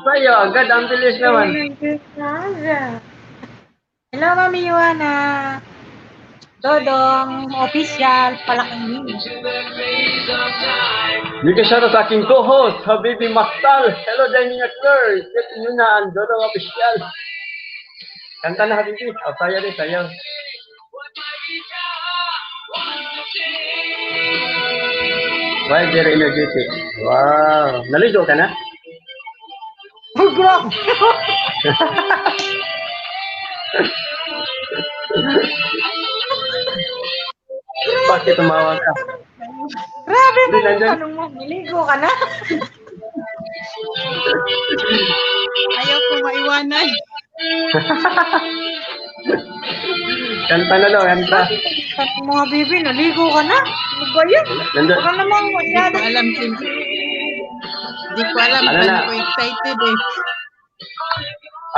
Tayo, agad. Ang bilis naman. Hello, Mami Yuana. Dodong, official, palaking Dito siya sa aking co-host, Habibi Maktal. Hello, Dining at Lord. Ito nyo na ang Dodong Official. Kanta na, Habibi. O, saya din, sayaw. Why very energetic? Wow. Naligo ka na? Oh, grabe! Bakit tumawa ka? Grabe mo, Nandyan. anong mo, niligo ka na? Ayaw ko maiwanan. Kanta na daw, kanta. Sabi mo, Habibi, naligo ka na? Ano ba yun? Nandyan. Baka namang Hindi ko masyado. alam kung... Hindi ko alam Ano kung na? ako excited eh.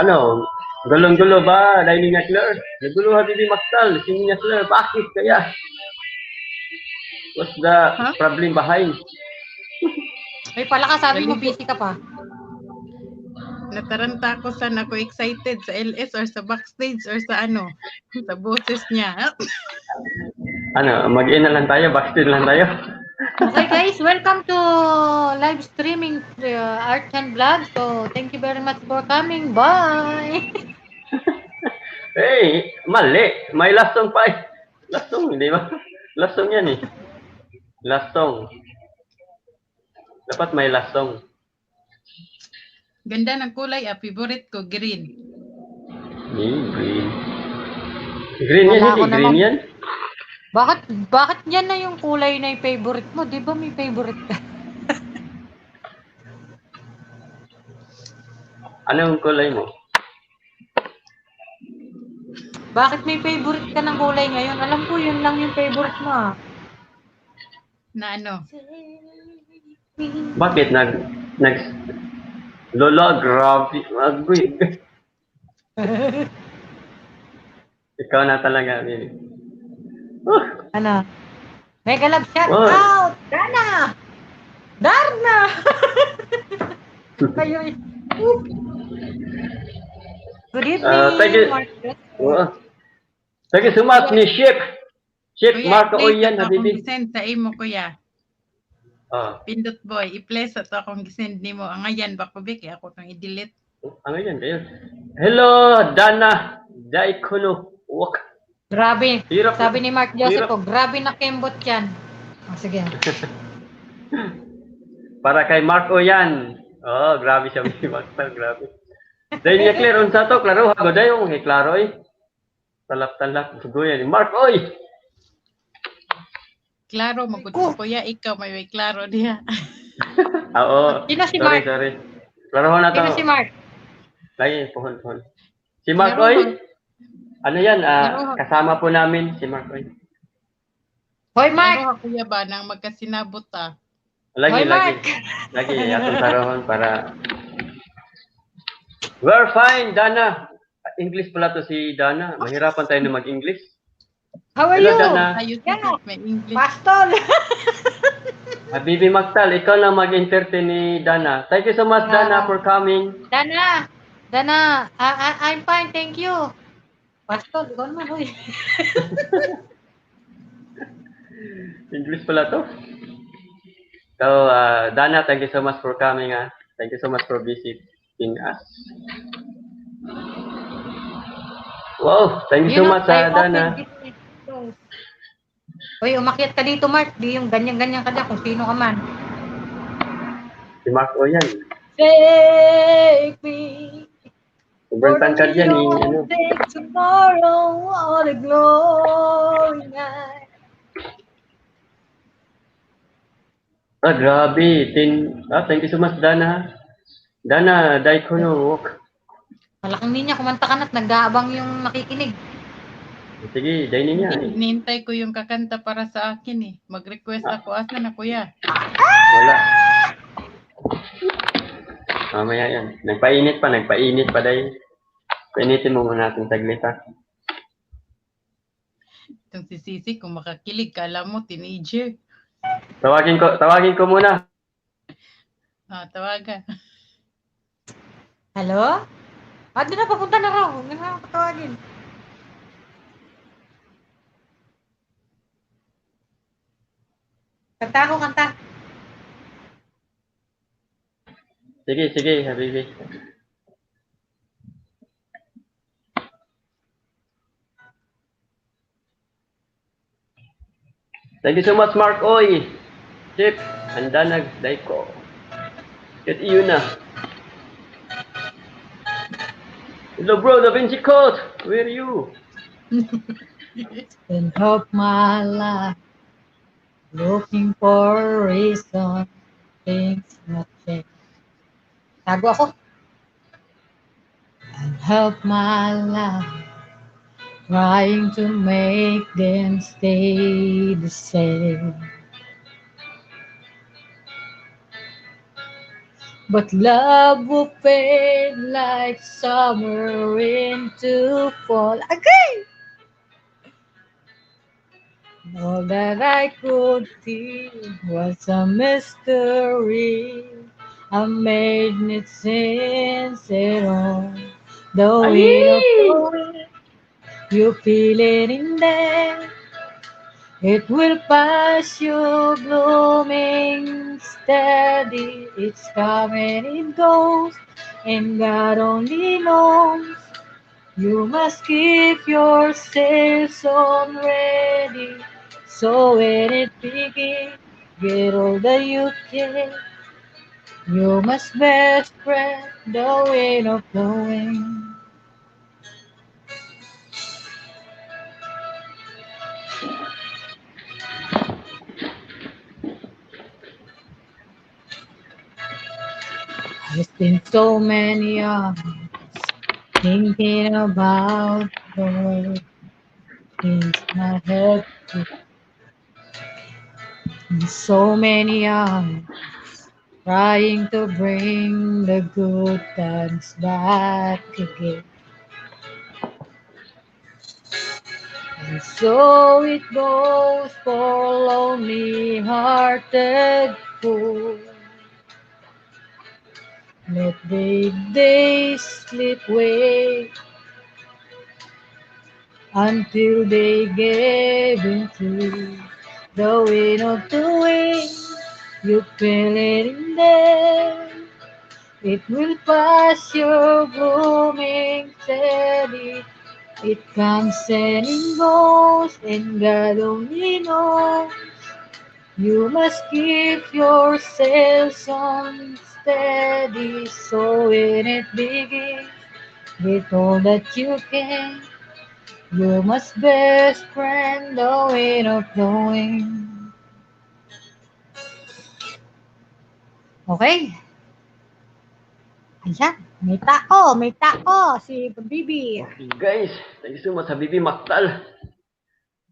Ano? Gulong-gulo ba? Dining at Lord? Nagulo, Habibi Maktal. Singing at Lord. Bakit kaya? What's the problem behind? May pala ka, sabi mo, busy ka pa. Nataranta ako saan ako excited sa LS or sa backstage or sa ano, sa boses niya. Ano, mag-in na lang tayo, backstage lang tayo. Okay guys, welcome to live streaming Art and Vlog. So, thank you very much for coming. Bye! Hey, mali. May last song pa eh. Last song, hindi ba? Last song yan eh. Last song. Dapat may last song. Ganda ng kulay, favorite ko, green. Green. Green yan, Wala hindi ko green naman. yan. Bakit yan na yung kulay na yung favorite mo? Di ba may favorite ka? Anong kulay mo? Bakit may favorite ka ng kulay ngayon? Alam ko yun lang yung favorite mo ah. Na ano? Bakit Lola, grabe. Agoy. Ikaw na talaga, baby. Ano? Mega love shout Oh. out! Darna! Kayo Good evening, Thank you. Marcus. Thank you so much ni Chef Kuya, Marco i-place Oyan, ito akong habibi. gisend sa imo, kuya. Oh, Pindot boy, i-place ito akong gisend nimo. Ang ayan, bako biki, ako nang i-delete. ano yan kayo? Hello, Dana Daikono. Wak. Grabe. Hirap. Sabi ni Mark Joseph Hirap. ko, grabe na kembot yan. Oh, sige. Para kay Mark Oyan. Oh, grabe siya, may master, grabe. Dahil niya clear unsa to, klaro hago dayo kay klaro eh. Talap-talap sugoy ni Mark oy. Klaro, magod ko, kuya, ikaw may klaro diha. Oo. Sino si Mark? Sorry. Klaro na to. Sino si Mark? Lagi, pohon. Si Mark Klaro, oy. Ano yan? Klaro. Kasama po namin si Mark oy. Hoy Mark! Klaro, kuya ba, nang magkasinabot ah. Lagi, Hoy Mark! Lagi, atong tarohon para... We're fine, Dana. English pala to si Dana. Mahirapan tayo na mag-English. How are Hello, you? Dana. Ayos Yeah. yeah. May English. Pastol! Bibi Mactal, ikaw na mag-entertain ni Dana. Thank you so much, Dana, for coming. Dana! I'm fine, thank you. Pastol, ikaw naman, hoy. English pala to. So, Dana, thank you so much for coming. Thank you so much for visiting us. Wow, thank you so much, Dana. Hoy, umakyat ka dito, Mark. Di yung ganyan-ganyan ka dyan kung sino ka man. Si Mark Oyan. Take me Sobrang tangkad yan eh. Ano. take tomorrow on a glory night. Grabe. Thank you so much, Dana. Dana, Daikono. Malaking niya, kumanta ka na't nag-aabang yung makikinig. Sige, dainin niya. Hinintay ko yung kakanta para sa akin eh. Mag-request ako. Asa na, kuya? Wala. Mamaya yan. Nagpainit pa dahil. Painitin mo muna natin saglit ha. Itong si Sisi, kung makakilig, kala mo, teenager. Tawagin ko muna. Tawagan. Hello? Di na, papunta na raw. Huwag na ako katawagin. Kanta ako, kanta. Sige, habibi. Thank you so much, Mark Oy. Chip, handa na, Daiko. Get iyo na. Hello, bro, Da Vinci Code. Where are you? Spend half my life looking for a reason things not change. Tago ako. And half my life trying to make them stay the same. But love will fade like summer into fall. Again! All that I could see was a mystery. I made it sense at all. Though we don't know it, you feel it in there. It will pass you blooming steady. It's coming, it goes, and God only knows. You must keep your sails on ready. So when it begins, get all that you can. You're my best friend, the wind of blowing. I spent so many hours thinking about the way things might have been. And so many hours trying to bring the good times back again. And so it goes for a lonely-hearted fool. Let the days slip away until they give into the wind of the wind. You feel it in there. It will pass your blooming steady. It comes and it goes, and God only knows. You must keep yourselves on steady, so when it begins, with all that you can, you're my best friend, the wind of knowing. Okay, ayan, may tao, si Bibi. Okay guys, thank you so much Habibi Maktal.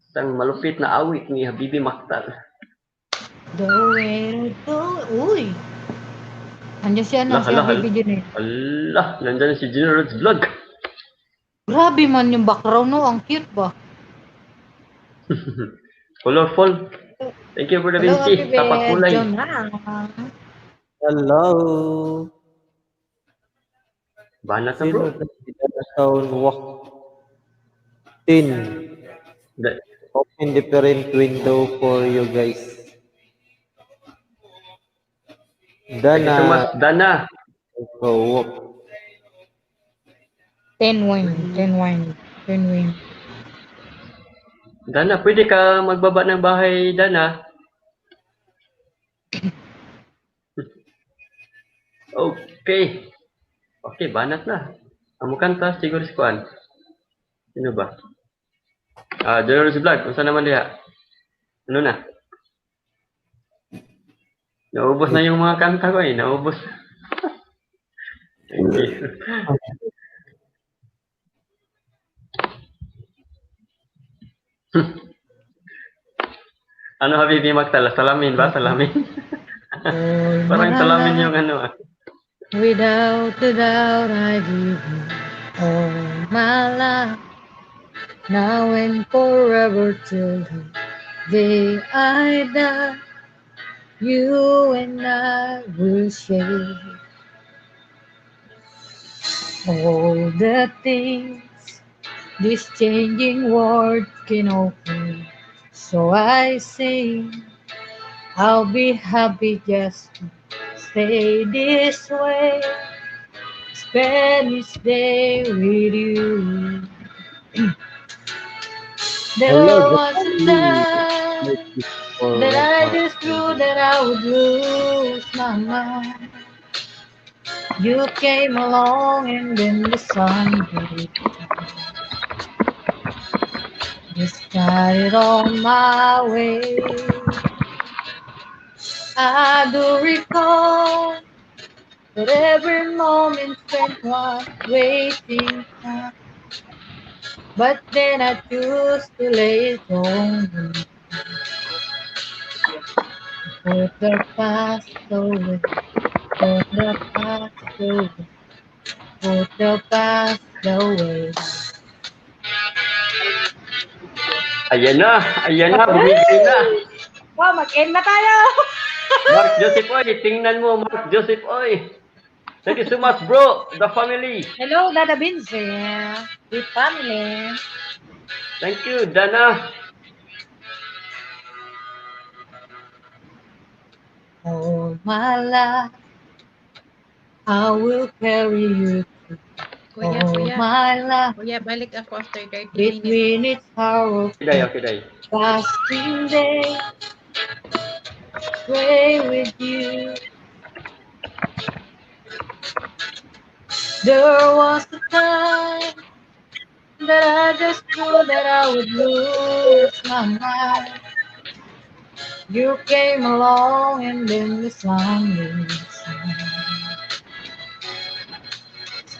Isang malupit na awit ni Habibi Maktal. The wind of uy, andiyan siya na, si Hala, Bibi dyan eh. Allah, nandyan si General's Vlog. Grabe man yung background, no? Ang cute ba? Colorful. Thank you, Brother Hello, Vinci. Ate Beth. Tapak kulay. John Hang. Hello. Banat na Sino bro. na sound walk? Tin. Open different window for you guys. Thank you so much, Dana. Dana. Go walk. 10 wine. Dana, pwede ka magbaba ng bahay, Dana? Okay. Okay, banat na. Ang mukanta siguro si Kuan. Sino ba? General's Vlog. Kung saan naman diha? Ano na? Naubos na yung mga kanta ko eh. Naubos. Thank you. Ano Habibi Magtala? Salamin ba? Salamin? Parang salamin yung ano ah. Without a doubt, I give you all my life. Now and forever till the day I die. You and I will share all the things this changing world can offer. So I say, I'll be happy just to stay this way. Spend each day with you. There was a time that I just knew that I would lose my mind. You came along and then the sun came. You started on my way. I do recall that every moment spent was waiting time. But then I choose to lay it on you. Put the past away. Put the past away. Put the past away. Ayan na, bumibili na. Wow, mag-end na tayo! Mark Joseph Oy, tingnan mo, Mark Joseph Oy. Thank you so much, bro, the family. Hello, Dada Vince. With family. Thank you, Dana. All my life, I will carry you through. All my life, Kuya, balik ako after 30 minutes. between its hour Okay, day. fasting day, pray with you. There was a time that I just knew that I would lose my mind. You came along and then the sun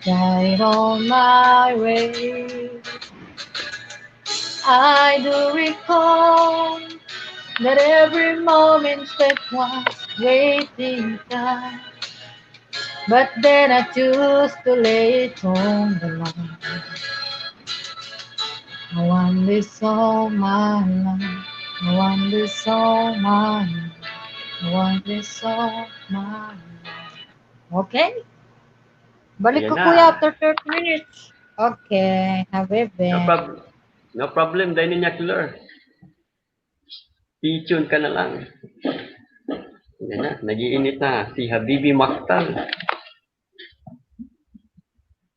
died on my way. I do recall that every moment spent was waiting time. But then I choose to lay it on the line. I want this all my life. I want this all my life. I want this all my life. Okay? Balik Ayan ko na. kuya after 30 minutes. Okay, have a No bit. problem. No problem, Dynamic. I-tune ka na lang. Yan na, nagiinit na si Habibi Maktal.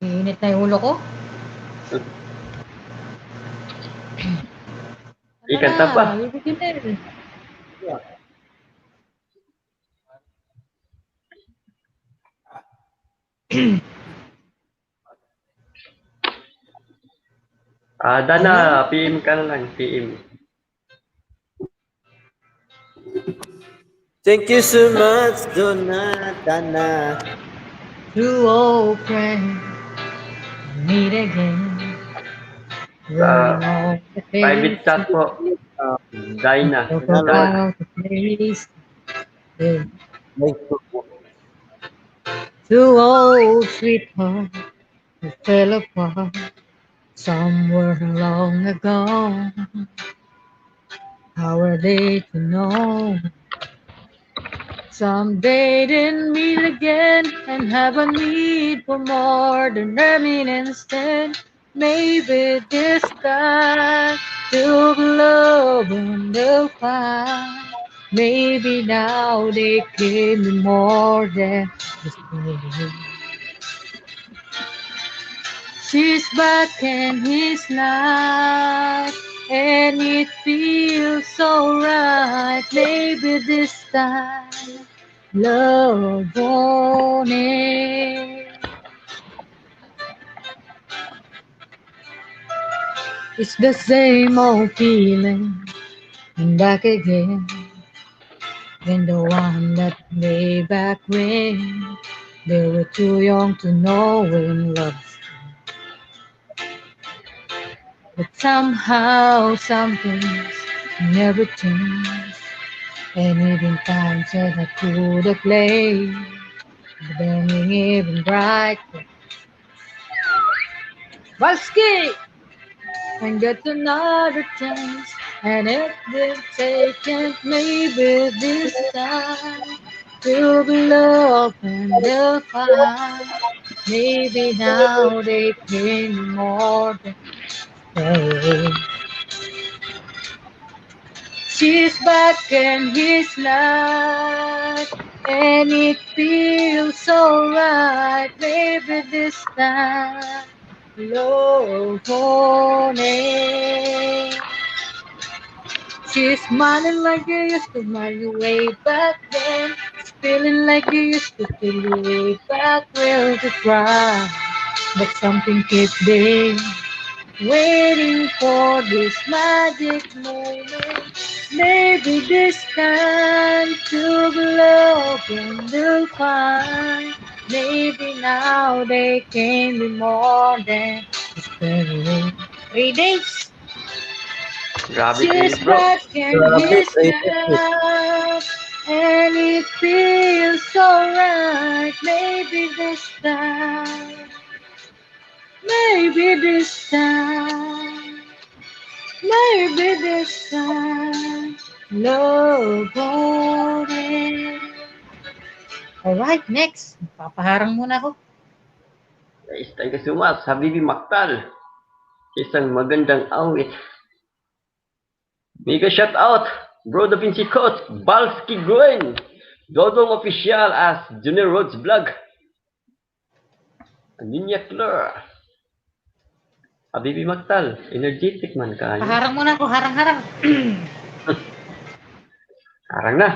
Init na yung ulo ko. Ikanta pa. Bibigyan na rin. Dana, PM ka na lang, PM. Thank you so much, Dana. True old friend, meet again. Sa Running all the private face, chat po, Dyna. talk Hello. about the place. Yeah. Nice to meet Two old sweethearts who fell apart somewhere long ago. How are they to know? Someday they'll meet again and have a need for more than their mean instead. Maybe this time they'll be love and they'll find. Maybe now they can be more than just friends. She's back in his life, and it feels so right. Maybe this time, love won't end. It's the same old feeling, back again. And the one that way back when they were too young to know when love. But somehow some things never change. And even time said I could have played, but burning even brighter. Valsky! And get another chance. And if they're taken, maybe this time we'll be loved and they'll find. Maybe now they can more than say. She's back in his life, and it feels so right. Maybe this time, love won't end. She's smiling like you used to smile way back then. She's feeling like you used to feel way back when to cry. But something keeps there, waiting for this magic moment. Maybe this time to be loved and they'll find. Maybe now they can be more than just friends. 3 days. Grabe She's kayo, bro. back in his life, and it feels so right. Maybe this time, maybe this time. Maybe this time, love won't end. Alright, next. Papaharang muna ako. Guys, thank you so much, Habibi Maktal. Isang magandang awit. Mega shout out, Bro Da Vinci Coach, Balski Gwen, Dodong Official as Junior Rhodes Vlog, Ninya Claire, Habibi Maktal, energetic man ka. Paharang muna ako, harang-harang. Harang na.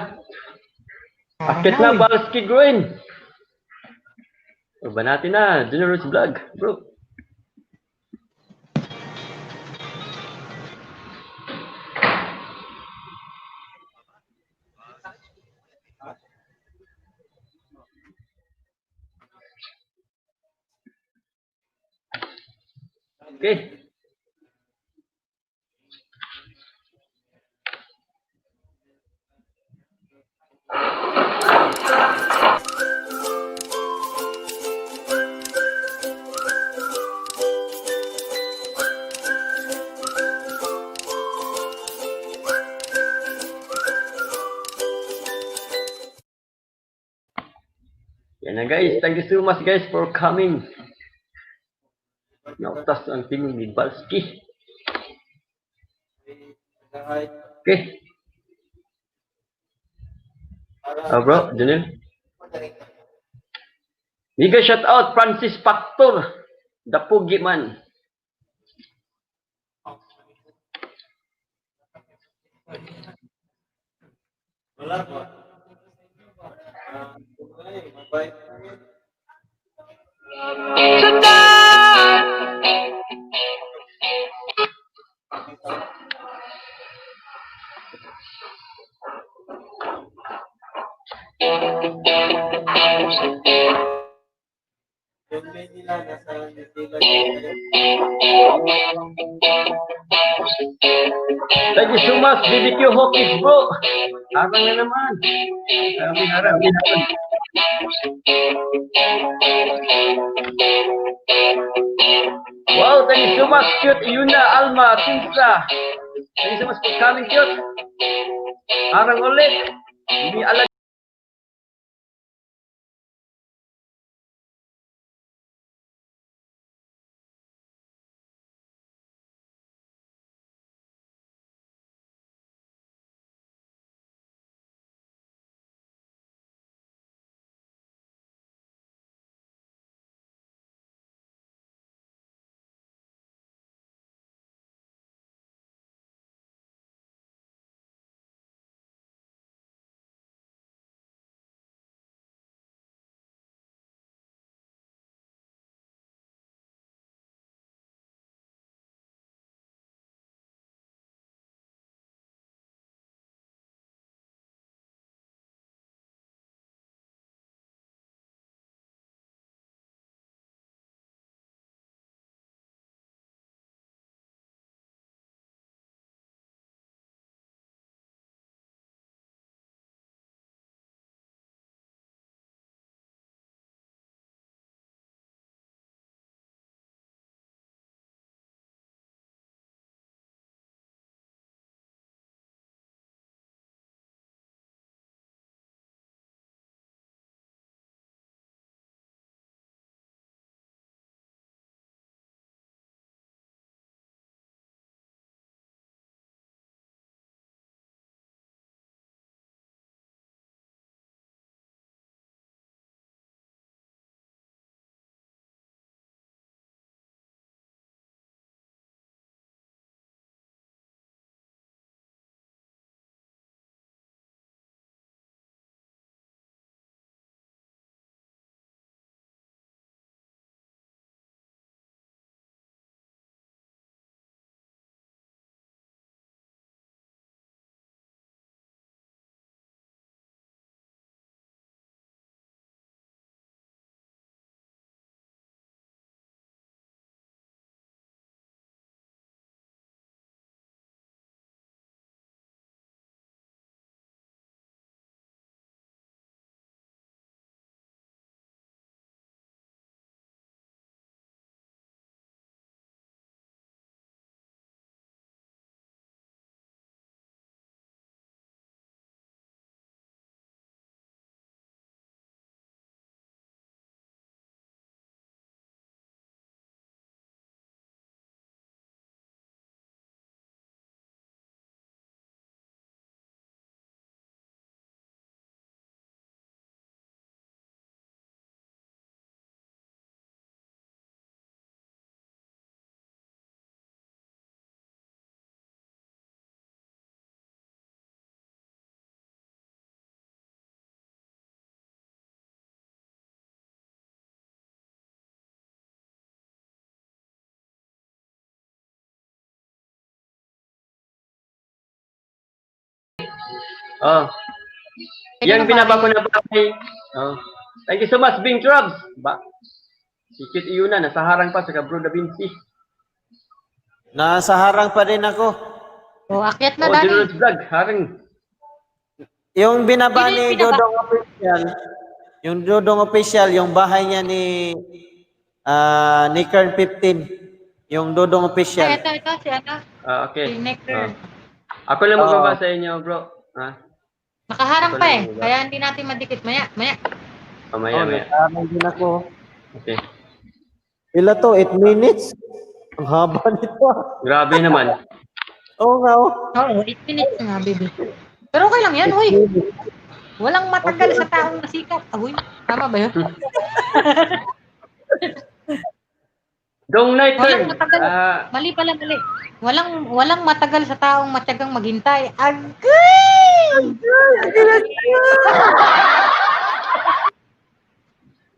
Akit na, Balski Gwen. Banatin na, Generous Vlog, bro. Okay. Yan na guys, thank you so much guys for coming. Nautas ang team ni Balski. Okay. Bro, Junil. Bigay shout out Francis Factor. The Pugi man. Wala po. Mabait. Yung main nila nasa Nutella. Thank you so much, BBQ Hawkins bro. Harang na naman. Harang naman. Wow, thank you so much, cute Yuna, Alma, Tinsa. Thank you so much for coming, cute. Harang ulit. Hindi alam. Oh, Kaya yan binaba ko na bahay. Oh. Thank you so much, Bing Trubs. Ba? Sikit iyon na, nasa harang pa sa Bro Da Vinci. Nasa harang pa din ako. O, akyat na, Oh, Dani. General's Vlog, harang. Yung binaba Sino yung ni binaba? Dodong Official, yung Dodong Official, yung bahay niya ni Kern 15. Yung Dodong Ay, Official. ito, si ano? Okay. Si Nectar. Ako lang Oo. magbaba sa inyo, bro. Nakaharang Ako pa lang eh. magbaba. Kaya hindi natin madikit. Maya. Mamaya, maya. Nasa din ako. Okay. Pila to? 8 minutes? Ang haba nito. Grabe naman. Oo nga, oh. Oo, 8 minutes nga, baby. Pero okay lang yan, huy. Walang matagal sa taong nasikat. Ahoy, tama ba yun? Dong night turn. Walang matagal. Mali pala, mali. Walang matagal sa taong matyagang maghintay. Agay!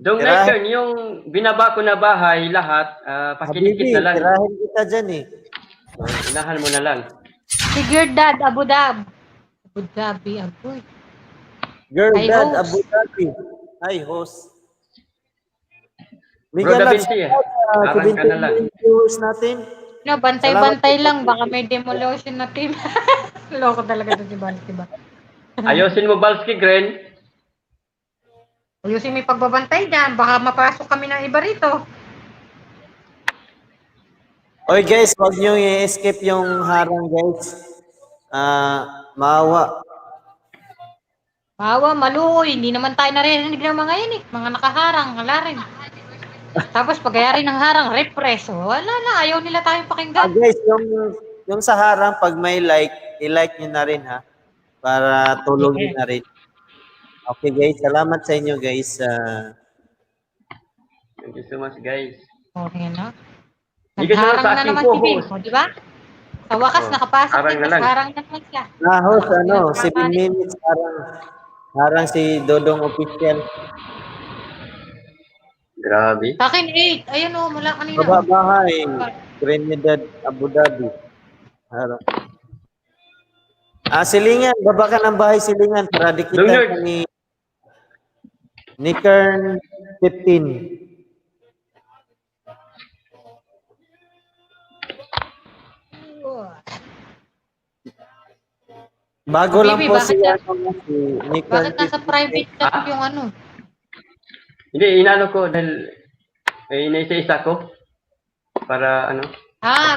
Dong night turn, yung binaba ko na bahay, lahat, pakilikit Habibi, na lang. tirahin kita dyan eh. Inahan mo na lang. Si Girdad, Abu Dhabi. Abu Dhabi, agoy. Girl, Hi, dad, host. Abu Dhabi. Hi, host. Bro Bigyan Da lang Vinci, sa harang ka na lang. viewers natin. No, bantay-bantay lang. Baka may demolition na team. Loko talaga ito si Balit, diba? Ayosin mo, Balski, Gren. Ayusin may pagbabantay dyan. Baka mapasok kami ng iba rito. Oy guys, wag nyo i-escape yung harang guys. Maawa. Bawa, maluoy. Hindi naman tayo naririnig ng mga yan eh. Mga nakaharang, wala rin. Tapos pagayari ng harang, repress. Wala na, ayaw nila tayong pakinggan. Guys, yung sa harang, pag may like, i-like nyo na rin ha. Para tulog nyo na rin. Okay guys, salamat sa inyo guys. Thank you so much, guys. Okay na. Hindi ka Nagharang sa na aking naman si Bing. co-host. O, di ba? Sa wakas, nakapasok harang din. na Tapos lang. harang na naman siya. Host, 7 minutes harang si Dodong Official. Grabe. Sa akin, 8. Ayun o, mula kanina. Baba bahay, Trinidad, Abu Dhabi. Harang. Silingan, baba ka ng bahay Silingan para dikitan Lungyard. ka ni Kern 15. Bago lang Bibi, po bakit si ni Kern Bakit nasa 15. private chat yung ano? Hindi, inano ko dahil inaisa-isa ko. Para ano.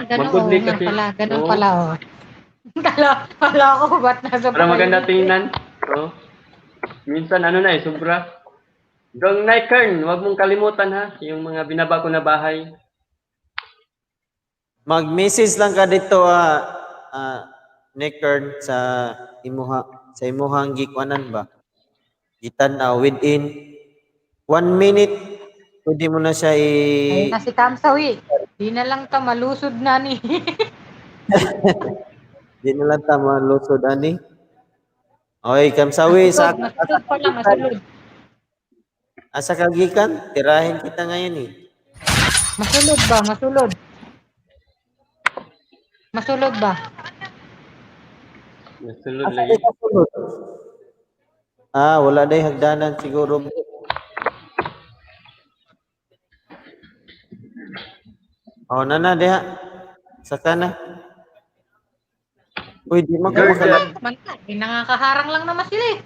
Ganun. Mag-goodly Oo, nga kasi. pala. Ganun Oo. pala, oh. Kala ko ba't nasa Para maganda private? tingnan. Oh. Minsan ano na sobra. Dong night Kern, wag mong kalimutan ha. Yung mga binaba ko na bahay. Mag-message lang ka dito ni Kern sa imuhang gikwanan ba? Gitan within 1 minute pwede mo na siya Ayun na si Kamsawi. Di na lang ka malusod na ni. di na lang ta malusod ani. Oy, Kamsawi Masulod pa lang, masulod. asa kagikan? Tirahin kita ngayon eh. Masulod ba? Masulod. Masulod ba? Nasulod Asa lagi. ka sulod? Wala day hagdanan siguro. Na diha. Saka na. Uy, di mo ka makala. Nangakaharang lang naman sila eh.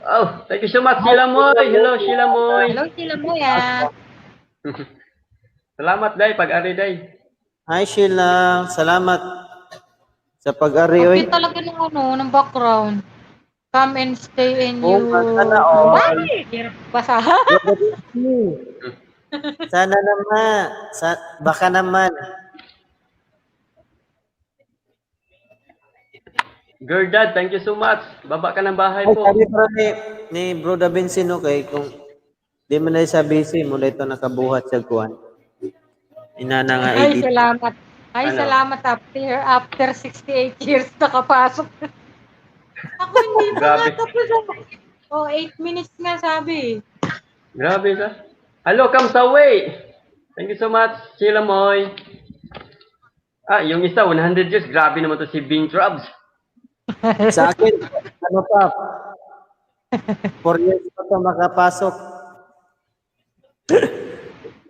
Oh, thank you so much, Sheila Moy. Hello, Sheila Moy. Hello sila mo ya. Salamat, day. Pag-ari, day. Hi Sheila, salamat sa pag-ari Ang oy. cute talaga ng ng background. Come and stay in Oo, you. sana all. Ay, hirap basa. Sana naman. Baka naman. Girl Dad, thank you so much. Baba ka ng bahay Ay, po. sabi pa ni Bro Da Vinci no kay kung di mo na sa busy mula ito nakabuhat sa kuan. Inana nga Ay, edit. salamat. Ay, Ano? salamat after 68 years nakapasok. Ako hindi pa Grabe. nga tapos. 8 minutes nga sabi. Grabe ka. Hello, come sa way. Thank you so much, Sheila Moy. Yung isa, 100 years. Grabe naman to si Bing Trubs. Sa akin, ano pa, 4 years pa ka makapasok.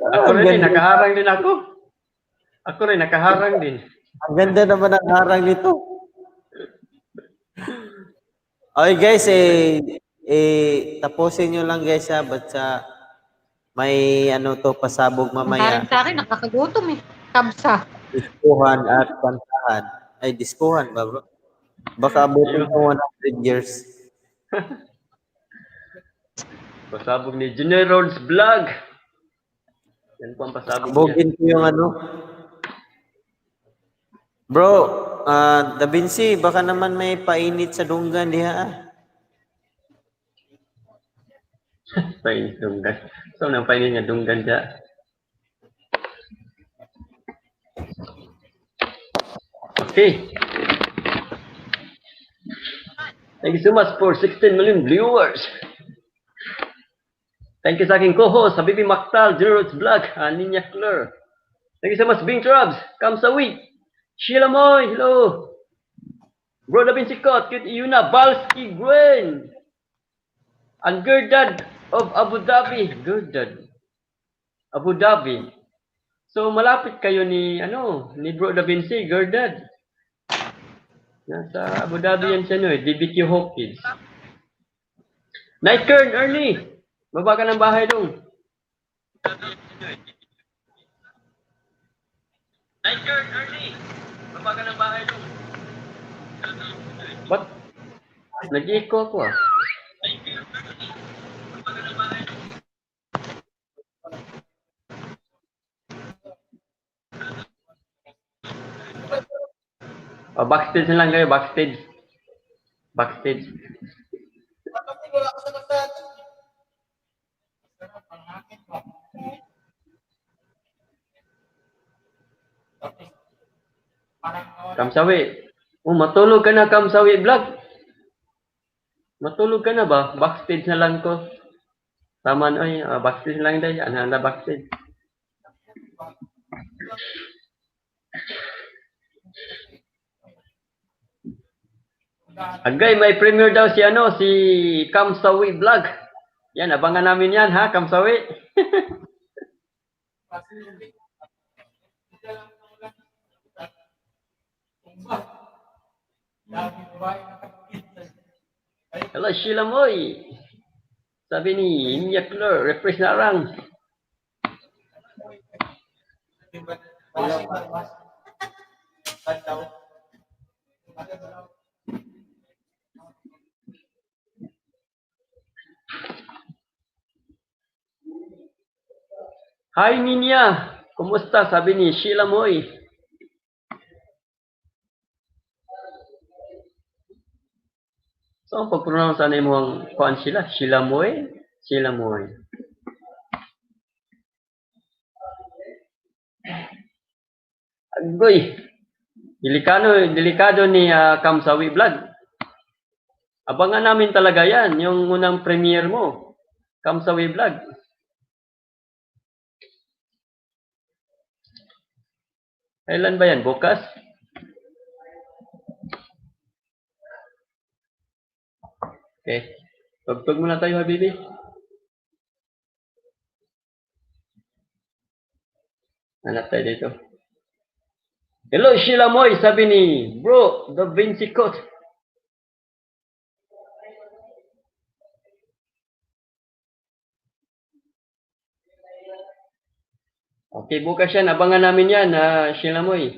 Ako Ang rin eh, ganda, nakaharang din ako. Ako rin, nakaharang din. ang ganda naman ang harang nito. Okay guys, tapusin nyo lang guys ha, but may ano to, pasabog Ang kain mamaya. sa akin, nakakagutom eh. Kabsa. Diskuhan at kantahan. Ay, diskuhan ba bro? Baka abutin Yung ko 100 years. pasabog ni Junior Rhodes Vlog. Yan po ang pasabog niya. Sabogin ko yung ano. Bro, Da Vinci, baka naman may painit sa dunggan diha. Painit dunggan. So, nang painit nga dunggan siya. Okay. Thank you so much for 16 million viewers. Thank you sa aking co-host, Habibi Maktal, Junior Rhodes Vlog, Ninya Claire. Thank you so much, Bing Trubs, Kamsawi, Sheila Moy, hello. Bro Da Vinci Cot, Kit Yuna, Balski Gwen, and Gerdad of Abu Dhabi. Gerdad, Abu Dhabi. So, malapit kayo ni Bro Da Vinci, Gerdad. Nasa Abu Dhabi yan siya, DBQ Hawkins. Night Kern, Ernie. Baba ka ng bahay dong. Night Kern, Ernie. Baba ka ng bahay dong. Ba't? Nag-echo ako ah. Backstage na lang kayo, backstage. Backstage. Kamsawi. Matulog ka na, Kamsawi Vlog. Matulog ka na ba? Backstage na lang ko. Tama na, backstage na lang tayo. Ano na backstage? Agay, may premiere daw si Kamsawi Vlog. Yan, abangan namin yan ha, Kamsawi. Hello, Sheila Moy. Sabi ni Inya Claire, refresh na lang. Hi Ninya, kumusta? Sabi ni Sheila Moy. So, ang pag-pronounce sana mo ang kuan sila? Sheila Moy? Sheila Moy. Agoy. Delikado ni Kamsawi Vlog. Abangan namin talaga yan, yung unang premiere mo. Kamsawi Vlog. Kailan ba yan? Bukas? Okay. Tugtog muna tayo, Habibi. Hanap tayo dito. Hello, Sheila Moy, sabi ni Bro Da Vinci Cot. Okay, bukas yan. Abangan namin yan, Sheila Moy.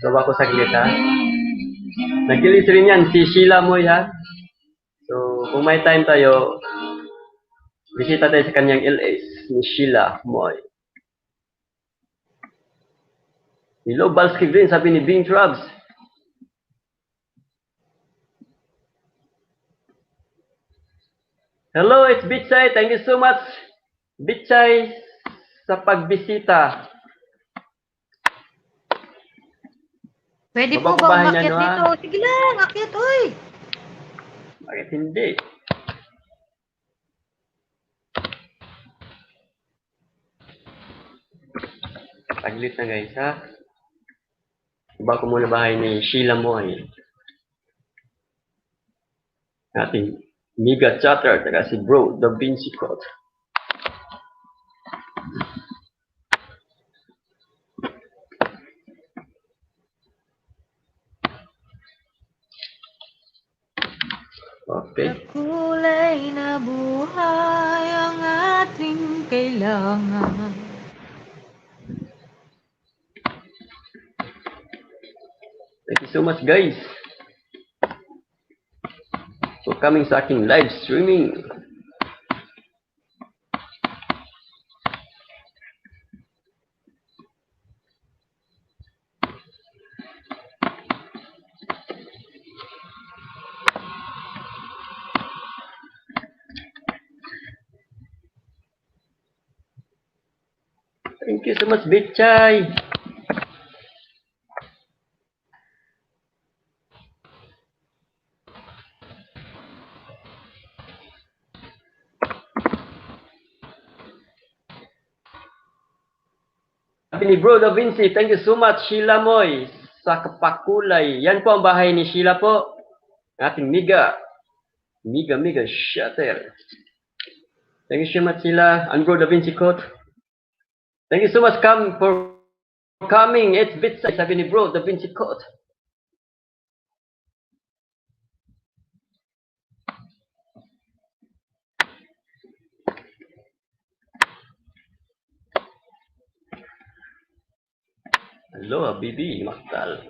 Bawa ko saglit ha. Nag-release rin yan si Sheila Moy ha. So, kung may time tayo, bisita tayo sa kanyang LS ni Sheila Moy. Hello, Balski Green, sabi ni Bing Trubs. Hello, it's Bitsay. Thank you so much, Bitsay, sa pagbisita. Pwede Baba po ko ba bahay niya, umakyat no, dito? Sige lang, akyat, oy! Bakit hindi? Taglit na guys, ha? Iba ko muna bahay ni Sheila Moy. Ating Miga Chatter, taga si Bro, Da Vinci Code. Okay. Kulay na buhay ang ating kailangan. Thank you so much guys for coming sa aking live streaming. Thank you so much, Bitchay. Sabi ni Bro Da Vinci, thank you so much, Sheila Moy, sa Kapakulay. Yan po ang bahay ni Sheila po. Ating Miga. Miga Shatter. Thank you so much, Sheila. And Bro Da Vinci Code. Thank you so much for coming. It's Bitsay, sabi ni Bro Da Vinci Code. Hello, Habibi, Maktal.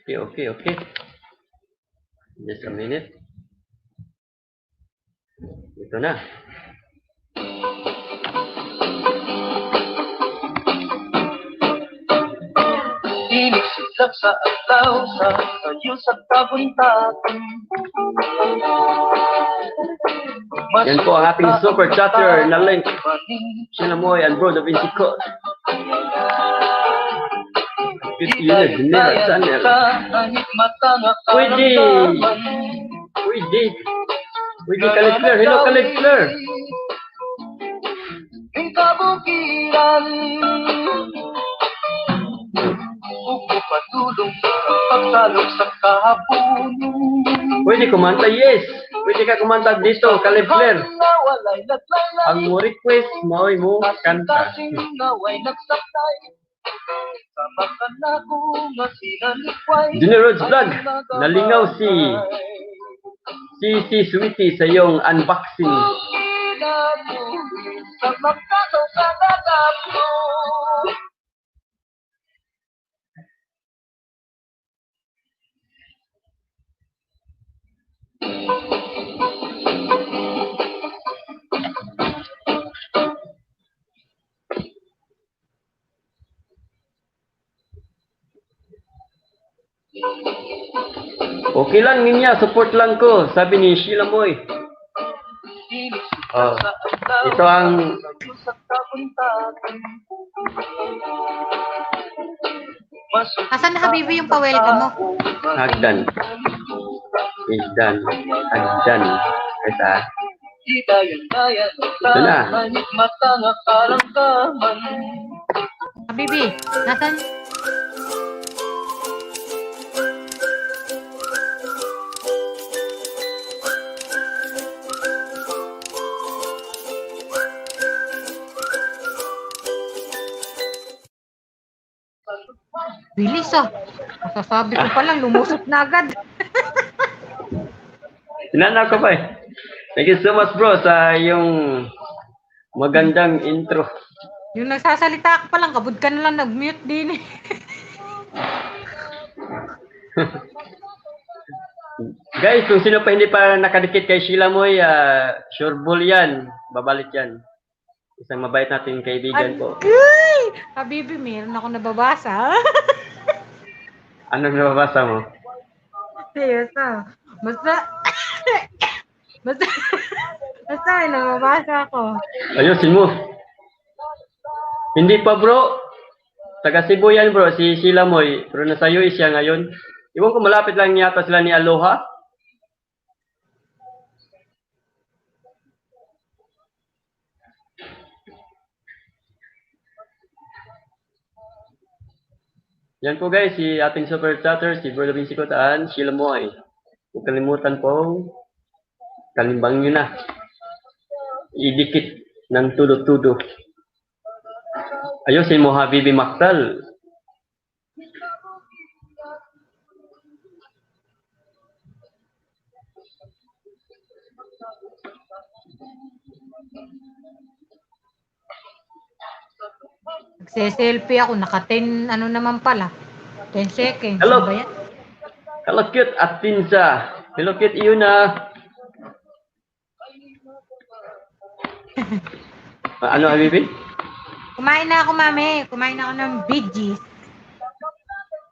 Okay. Just a minute. Ito na. Inisilap sa alaw sa kayo sa kabuntagan. Yan po ang ating super chatter na link. Sheila Moy and Bro Da Vinci Code. Yun na, channel. Pwede, Calipler. Hello, Calipler. Yung kabukiran, patulong pagsalok sa kahapon. Pwede kumanta, yes. Pwede ka kumanta dito, Calipler. Ang mo request, maoy mo kanta. Junior Roads Vlog, nalingaw si Sweetie sa iyong unboxing. Okay lang niya, support lang ko, sabi ni Sheila Moy. Oh, ito ang Asan na, Habibi, yung pa-welcome mo? hagdan. Is done. Hagdan. Ito. Ito na. Habibi, nasan? Bilis ah. Masasabi ko pa lang, lumusot na agad. Tinanap ko pa eh. Thank you so much bro sa yung magandang intro. Yung nagsasalita ka pa lang, kabud ka na lang nag-mute din eh. Guys, kung sino pa hindi pa nakadikit kay Sheila Moy, sure bull yan. Babalik yan. Isang mabait nating kaibigan po. Agay! Habibi, meron ako nababasa. Anong nababasa mo? Seryoso. Basta, basta, basta may nababasa ako. Ayusin mo. Hindi pa bro. Taga Cebu yan bro, si Sheila Moy. Pero nasa US siya ngayon. Iwan ko malapit lang yata sila ni Aloha. Yan po guys, si ating super chatter, si Bro Davin Sikotaan, Sheila Moy. Huwag kalimutan po, kalimbang nyo na. Idikit ng tudo-tudo. Ayusin mo Habibi Maktal. Nagse-selfie ako, naka-10, ano naman pala. 10 seconds. Hello. Ano ba yan? Hello cute Atinza. Hello cute Iuna. Ano Habibi? Kumain na ako, mami. Kumain na ako ng BGs.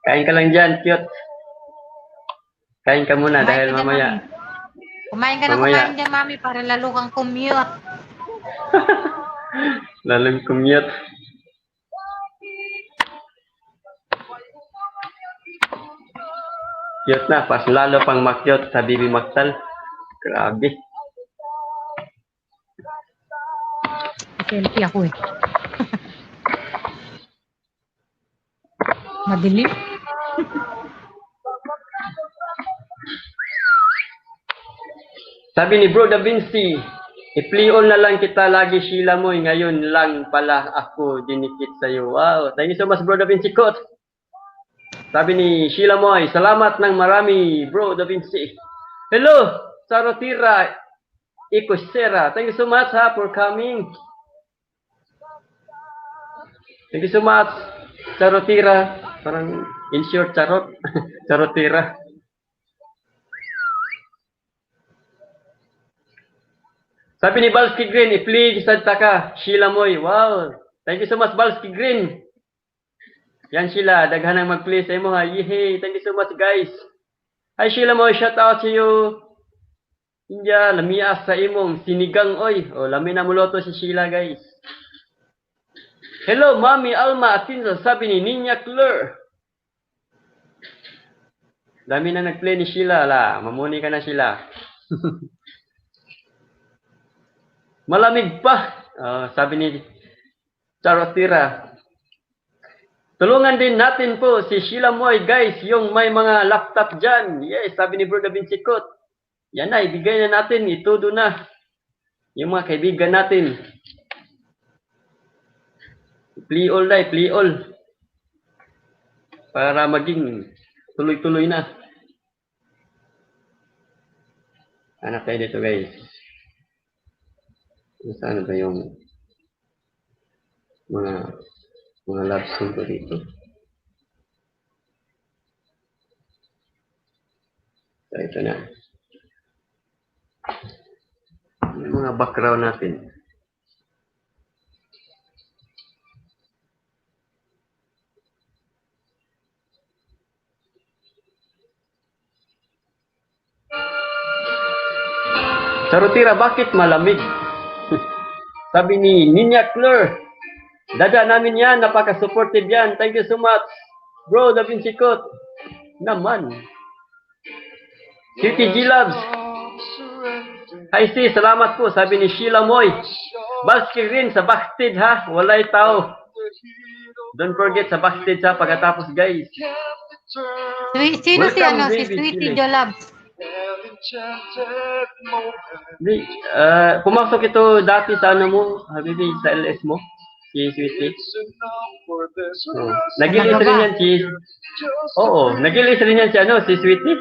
Kain ka lang dyan, cute. Kain ka muna dahil ka dyan, mamaya. mami. Kumain ka na, Mamaya. kumain dyan, mami, para lalo kang commute. Lalong commute. Cute na, pas lalo pang makyot sa Bibi Maktal. Grabe. Selfie ako eh. Madilim. Sabi ni Bro Da Vinci, i-play all na lang kita lagi Sheila Moy. Ngayon lang pala ako dinikit sa'yo. Wow, thank you so much Bro Da Vinci Kot. Sabi ni Sheila Moy, salamat ng marami Bro Da Vinci. Hello, Sarotira Ikosera. Thank you so much for coming. Thank you so much, Charotira. Parang in short, Charot. Charotira. Sabi ni Balski Green, i-play sad ka, Sheila Moy. Wow. Thank you so much, Balski Green. Yan Sheila, daghan ang mag-play sa imo ha. Yehey. Thank you so much, guys. Hi Sheila Moy, shout out to you. India, lamias sa imong sinigang oy. O, lami na muloto si Sheila, guys. Hello, Mami Alma Atinza, sabi ni Ninya Claire. Dami na nag-play ni Sheila, la. Mamuni ka na Sheila. Malamig pa. Sabi ni Charotira. Tulungan din natin po si Sheila Moy, guys, yung may mga laptop dyan. Yes, sabi ni Bro Da Vinci Kot. Yan na, ibigay na natin, itudo na. Yung mga kaibigan natin. Play all day, play all. Para maging tuloy-tuloy na. Anak tayo dito guys. Saan ba yung mga love song ko dito? So, ito na. Yung mga background natin. Charotira, bakit malamig? Sabi ni Ninya Claire, dada namin yan, napaka-supportive yan. Thank you so much. Bro, Da Vinci Kot. Naman. City G Loves. Hi sis, salamat po. Sabi ni Sheila Moy. Balski rin sa backstage ha. Walay tao. Don't forget sa backstage ha pagkatapos guys. Sino si Welcome, ano? Si baby, Sweetie Chile. Jolabs. Pumasok ito dati sa ano mo, Habibi, sa LS mo. Si Sweetie. Nag-release rin yan si... Oo, nag-release rin yan si ano, si Sweetie.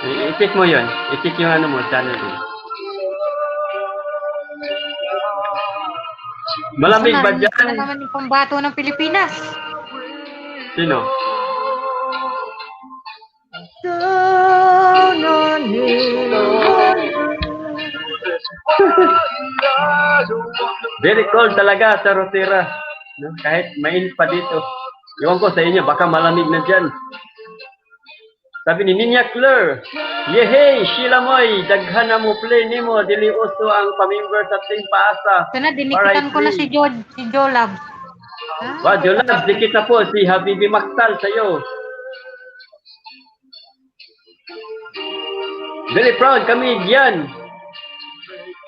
I-check mo yun. I-check yung ano mo, channel mo. Malamig ba Narinig ko na dyan? naman yung pambato ng Pilipinas. Sino? Down on Very cold talaga sa Rotera. No? Kahit mainit pa dito. Iwan ko sa inyo, baka malamig na dyan. Sabi ni Ninya Claire, yehey, Sheila Moy, daghan na mo play nimo, dili uso ang pamimber sa Team Paasa. Sana dinikitan ko na si Joe Love. Wow, Jolab, dikit na po si Habibi Maktal sa'yo. Very proud kami diyan.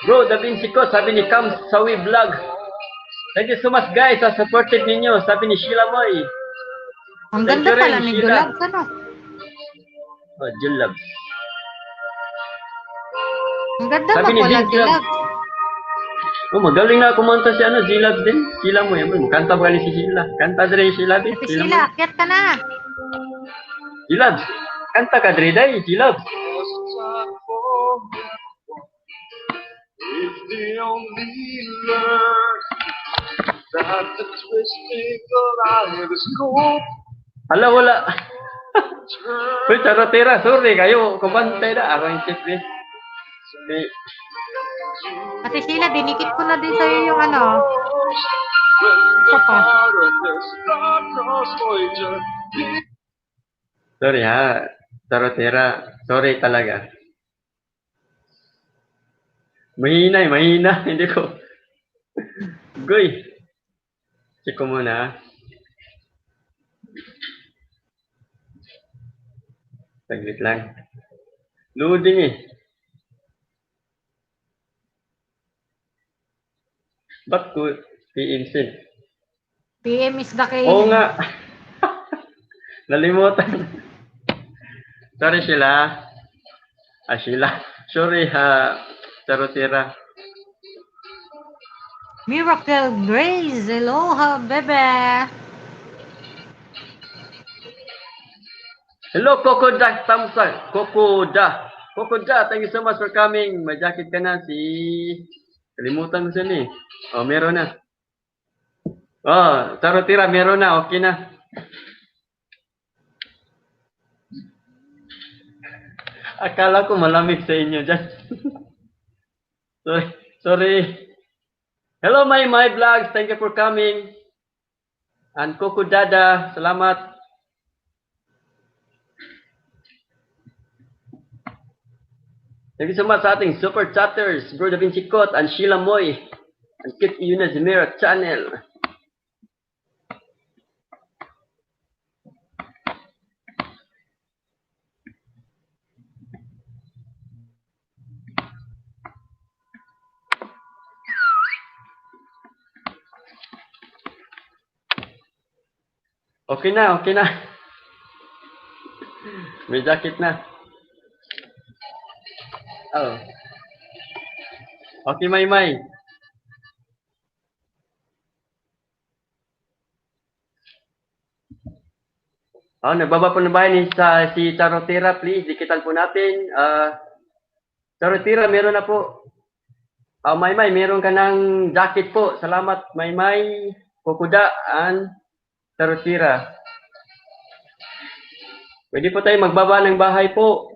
Bro, Da Vinci ko, sabi ni Cam Sawi Vlog. Thank you so much guys sa supported ninyo, sabi ni Sheila Moy. Ang Thank ganda you rin, pala ni Sheila. Joe Love. Ano? Oh, Jolab. Ang ganda Sabi mo ni pala, Vince Joe Love. Love. Oh, magaling na kumanta si ano, Jilab din. Sheila Moy, kanta ba ni si Sheila? Kanta din si Sheila din. Ate Sheila, akyat ka na. Jilab, kanta ka dre day, Jilab. It's the only learn that the twisting of kaleidoscope Hala, wala. Uy, Rotera, sorry kayo. Kumantay na. Ako yung chip eh. Eh, Ate Sheila, dinikit ko na din sa'yo yung ano. Isa pa. sorry ha. Rotera. Sorry talaga. Mahina eh, mahina. Hindi ko. Goy. Check ko muna. Saglit lang. Loading eh. Ba't ko i-insert? PM is the king. Oo nga. Nalimutan. Sorry Sheila. Sheila. Sorry ha. Rotera. Miracle Grace. Aloha, bebe. Hello, Kokoda Samsung. Kokoda. Kokoda, thank you so much for coming. May jacket ka na si... Kalimutan ko siya ni. Oh, meron na. Oh, Rotera, meron na. Okay na. Akala ko malamig sa inyo dyan. Sorry. Hello, my vlogs. Thank you for coming. And Kokodada, salamat. Thank you so much sa ating super chatters, Bro Da Vinci Kot and Sheila Moy and Kit Yuna Zimera channel. Okay na, okay na. May jacket na. Oh. Okay, May. Oh, nagbaba po na ba ni si Rotera, please. Dikitan po natin. Rotera, meron na po. May, meron ka ng jacket po. Salamat, May, Kokoda, and Rotera. Pwede po tayo magbaba ng bahay po.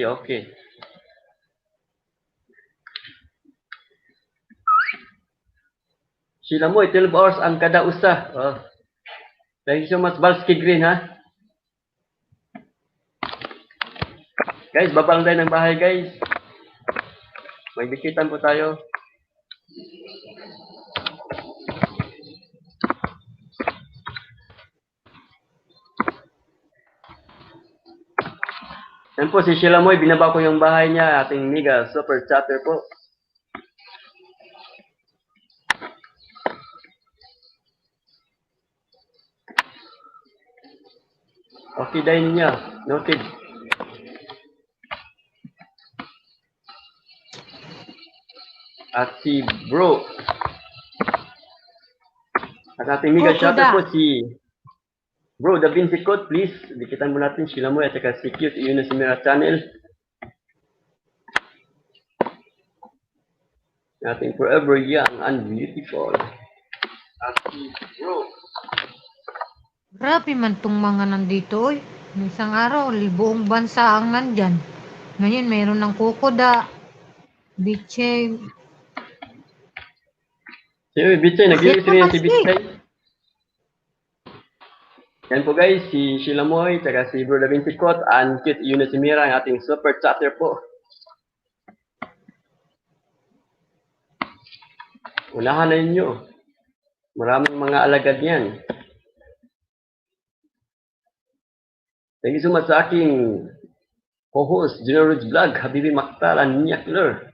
Okay. Sila mo, 12 hours ang kada usa. Oh. Thank you so much, Balski Green, ha? Guys, babang tayo ng bahay, guys. Magdikitan po tayo. Yan po, si Sheila Moy, binaba ko yung bahay niya, ating mega super chatter po. Okay, dahil niya. Noted. at si Bro. At ating mega Kukuda. shoutout po si Bro Da Vinci Code, please. Dikitan mo natin sila mo at saka si Cute Yun si Mira Channel. Ating Forever Young and Beautiful. At si Bro. Grabe man tong mga nandito, oy. Isang araw, libuong bansa ang nandyan. Ngayon, mayroon ng kukuda, biche, Si Bitchay, nag-iwis rin yan si Bakit Bitchay. Yan po guys, si Sheila Moy, saka si Bro Da Vinci Code, and Cute Yun si Mira, ang ating super chatter po. Unahan na ninyo. Maraming mga alagad yan. Thank you so much sa aking co-host, General Roots Vlog, Habibi Maktal, and Ninya Killer.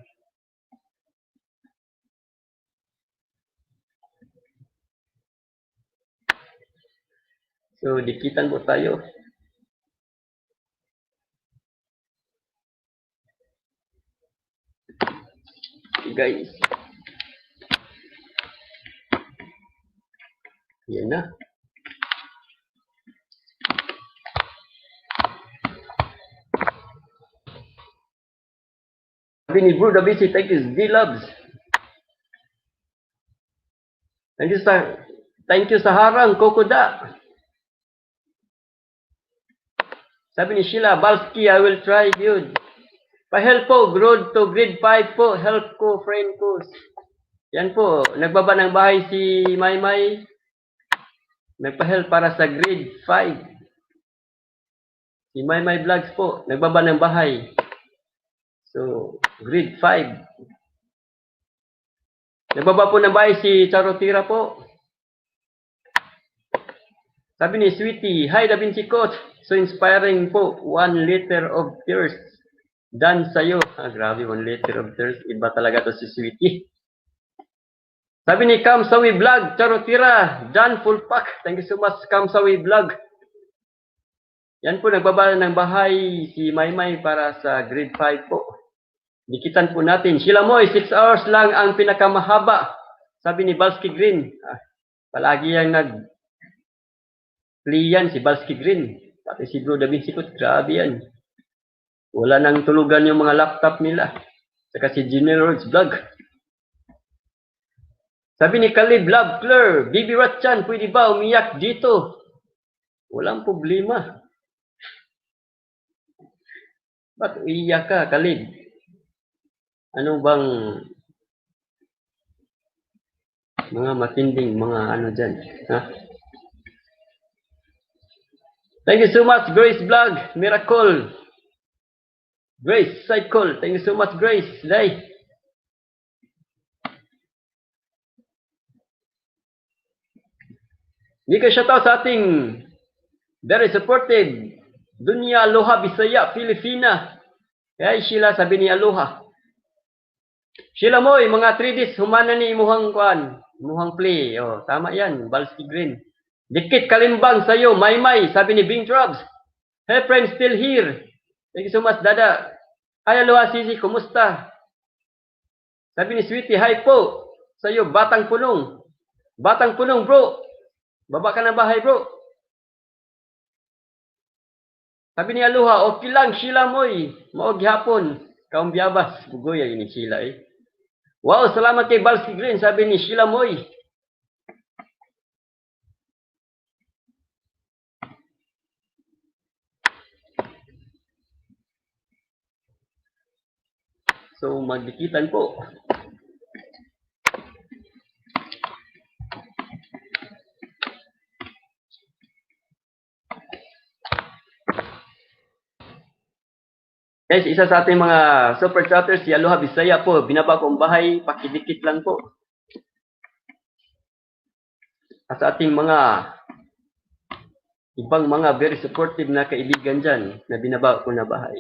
So, dikitan po tayo. Okay, guys. Yan na. Sabi ni Bro Da Vinci, thank you, D-Loves. Thank you sa harang, Kokoda. Sabi ni Sheila, Balski, I will try, dude. Pa-help po, road to grade 5 po. Help ko, friend ko. Yan po, nagbaba ng bahay si Maymay. Nagpa-help para sa grade 5. Si Maymay Vlogs po, nagbaba ng bahay. So, grade 5. Nagbaba po ng bahay si Charotira po. Sabi ni Sweetie, hi Da Vinci Code. So inspiring po. 1 liter of tears. Done sa'yo. Ah, grabe, 1 liter of tears. Iba talaga to si Sweetie. Sabi ni Kamsawi Vlog, Charotira, John Full Pack. Thank you so much, Kamsawi Vlog. Yan po, nagbaba ng bahay si Maymay para sa grade 5 po. Dikitan po natin. Sheila Moy, 6 hours lang ang pinakamahaba. Sabi ni Balski Green. Ah, palagi yang play yan si Balski Green. Pati si Bro Da Vinci Code, grabe yan. Wala nang tulugan yung mga laptop nila. Saka si General Roots Vlog. Sabi ni Kalib Love Claire, Bibi Ratchan, pwede ba umiyak dito? Walang problema. Ba't uiyak ka, Kalib? Ano bang mga matinding mga ano dyan? Ha? Thank you so much, Grace Vlog, Miracle. Grace Cycle, thank you so much, Grace. Day. Hindi ka shoutout sa ating very supportive Dunya Aloha Bisaya Filipina. Kaya Sheila, sabi ni Aloha. Sheila Moy, mga 3 days humana ni imuhang kuan, imuhang play. Oh, tama yan, Balski Green. Dikit kalimbang sa'yo, Maymay, sabi ni Bing Trubs. Hey friends, still here. Thank you so much, Dada. Hi, Aloha Sisi, kumusta? Sabi ni Sweetie, hi po. Sa'yo, Batang Punong. Batang Punong, bro. Baba ka na bahay, bro. Sabi ni Aloha, okay lang, Sheila Moy. Maog hapon. Kaong biyabas. Bugoy ay ni Sheila eh. Wow, salamat kay Balski Green, sabi ni Sheila Moy. So, magdikitan po. Guys, isa sa ating mga super chatters, si Aloha Bisaya po. Binaba ko ang bahay, pakidikit lang po. At sa ating mga ibang mga very supportive na kaibigan dyan na binaba ko na bahay.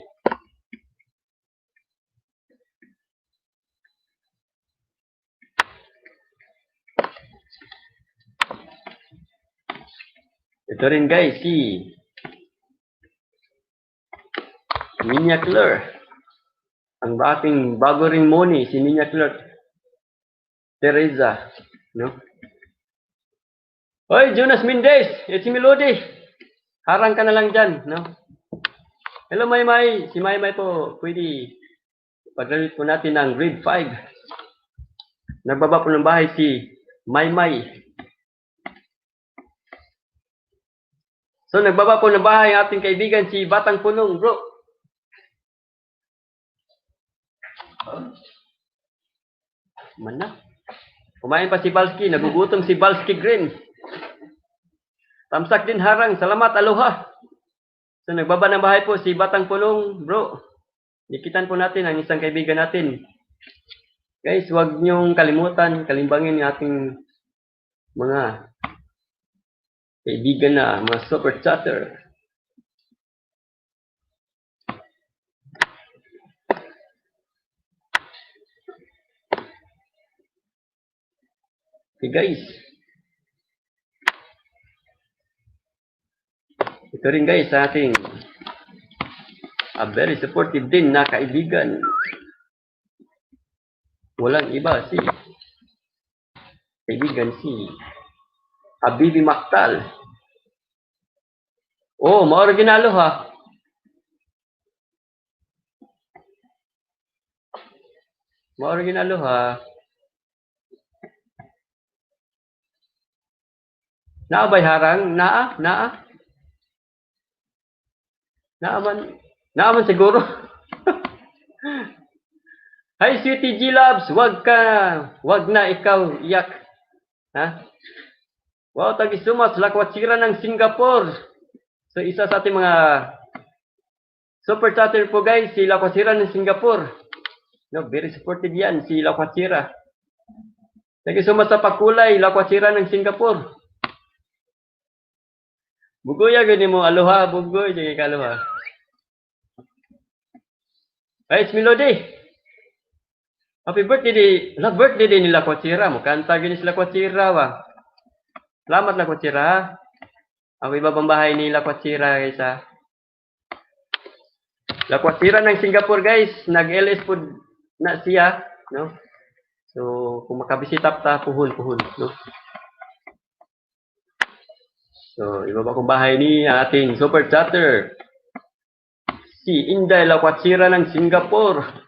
Ito rin guys, si Ninya Killer. Ang ating bago ring money, si Ninya Killer. Teresa, no? Hoy, Jonas Mendez, it's Melody. Harang ka na lang dyan, no? Hello, Maymay. Si Maymay po, pwede pag-release po natin ng grade 5. Nagbaba po ng bahay si Maymay. So, nagbaba po ng bahay ang ating kaibigan si Batang Punong, bro. Mana? Kumain pa si Balski. Nagugutom si Balski Green. Tamsak din harang. Salamat, aloha. So, nagbaba ng bahay po si Batang Punong, bro. Nikitan po natin ang isang kaibigan natin. Guys, huwag niyong kalimutan, kalimbangin yung ating mga kaibigan na mga super chatter. Okay guys. Ito rin guys sa ating very supportive din na kaibigan. Walang iba si kaibigan si Habibi Maktal. Oh, ma-originalo ha. Ma-originalo ha. Naa ba'y harang? Naa? Naaman siguro. Hi, Sweetie G Loves. Wag na ikaw iyak. Ha? Wow, tagisumas. Lakwatira ng Singapore. So, isa sa ating mga super chatter po guys, si Lakwatira ng Singapore. No, very supportive yan, si Lakwatira. Tagisumas sa pakulay, Lakwatira ng Singapore. Bugoy gani mo, aloha, bugoy, jay ka aloha. Hey, it's Melody. Happy birthday din nila Kwatira. Mukanta gini sila Kwatira ba. Salamat na Kwatira. Ang ibabang bahay nila Kwatira guys ha. La Kwatira ng Singapore guys, nag-LS po na siya, no? So, kung makabisita ta puhon, no? So, ibaba kong bahay ni ating super chatter. Si Inday La Kwatira ng Singapore.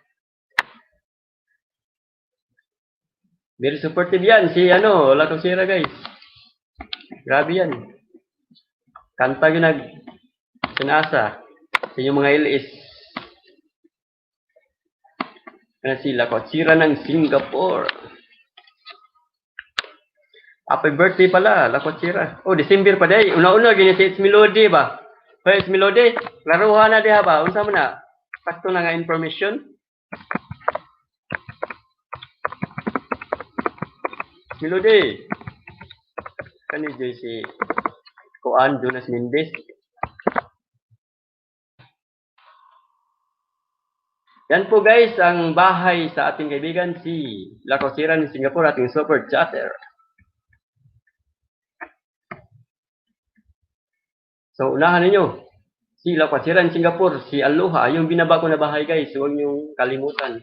Very supportive yan. Si La Kwatira guys. Grabe yan. Kanta yun sinasa sa inyong mga LS. Si La Kwatira ng Singapore. Happy birthday pala, La Kwatira. Oh, December pa day. Una-una, gini si It's Melody ba? Hey, It's Melody. Laruhan na diha ba? Unsa mo na? Sakto na nga information. Melody. Kani si Kuan Jonas Mendez. Yan po guys, ang bahay sa ating kaibigan si La Kwatira ng Singapore, ating super chatter. So, unahan ninyo. Si La Kwatira ng Singapore, si Aloha, yung binaba ko na bahay guys, huwag niyong kalimutan.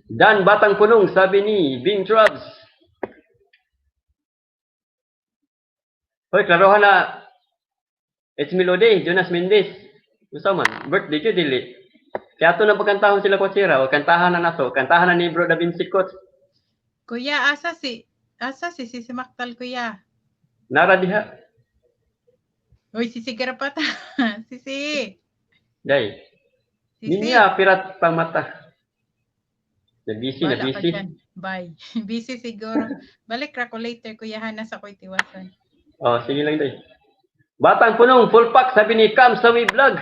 Dan Batang Punong, sabi ni Bing Trubs. Hoy, klarohan na. It's Melody, Jonas Mendez. Gusto man, birthday ko dili. Kaya ito na pagkantahon sila Kwatira, o kantahan na nato, kantahan na ni Bro Da Vinci Kot. Kuya, asa si Maktal kuya. Nara diha. Uy, Sisi Garapata. Sisi. Day. Sisi. Niya, pirat pang mata. Na-busy. Bye. Busy siguro. Balik ra ko later, kuya Hana sa ko'y tiwasan. Oh, sige lang day. Batang Punong, full pack, sabi ni Cam Sawi Vlog.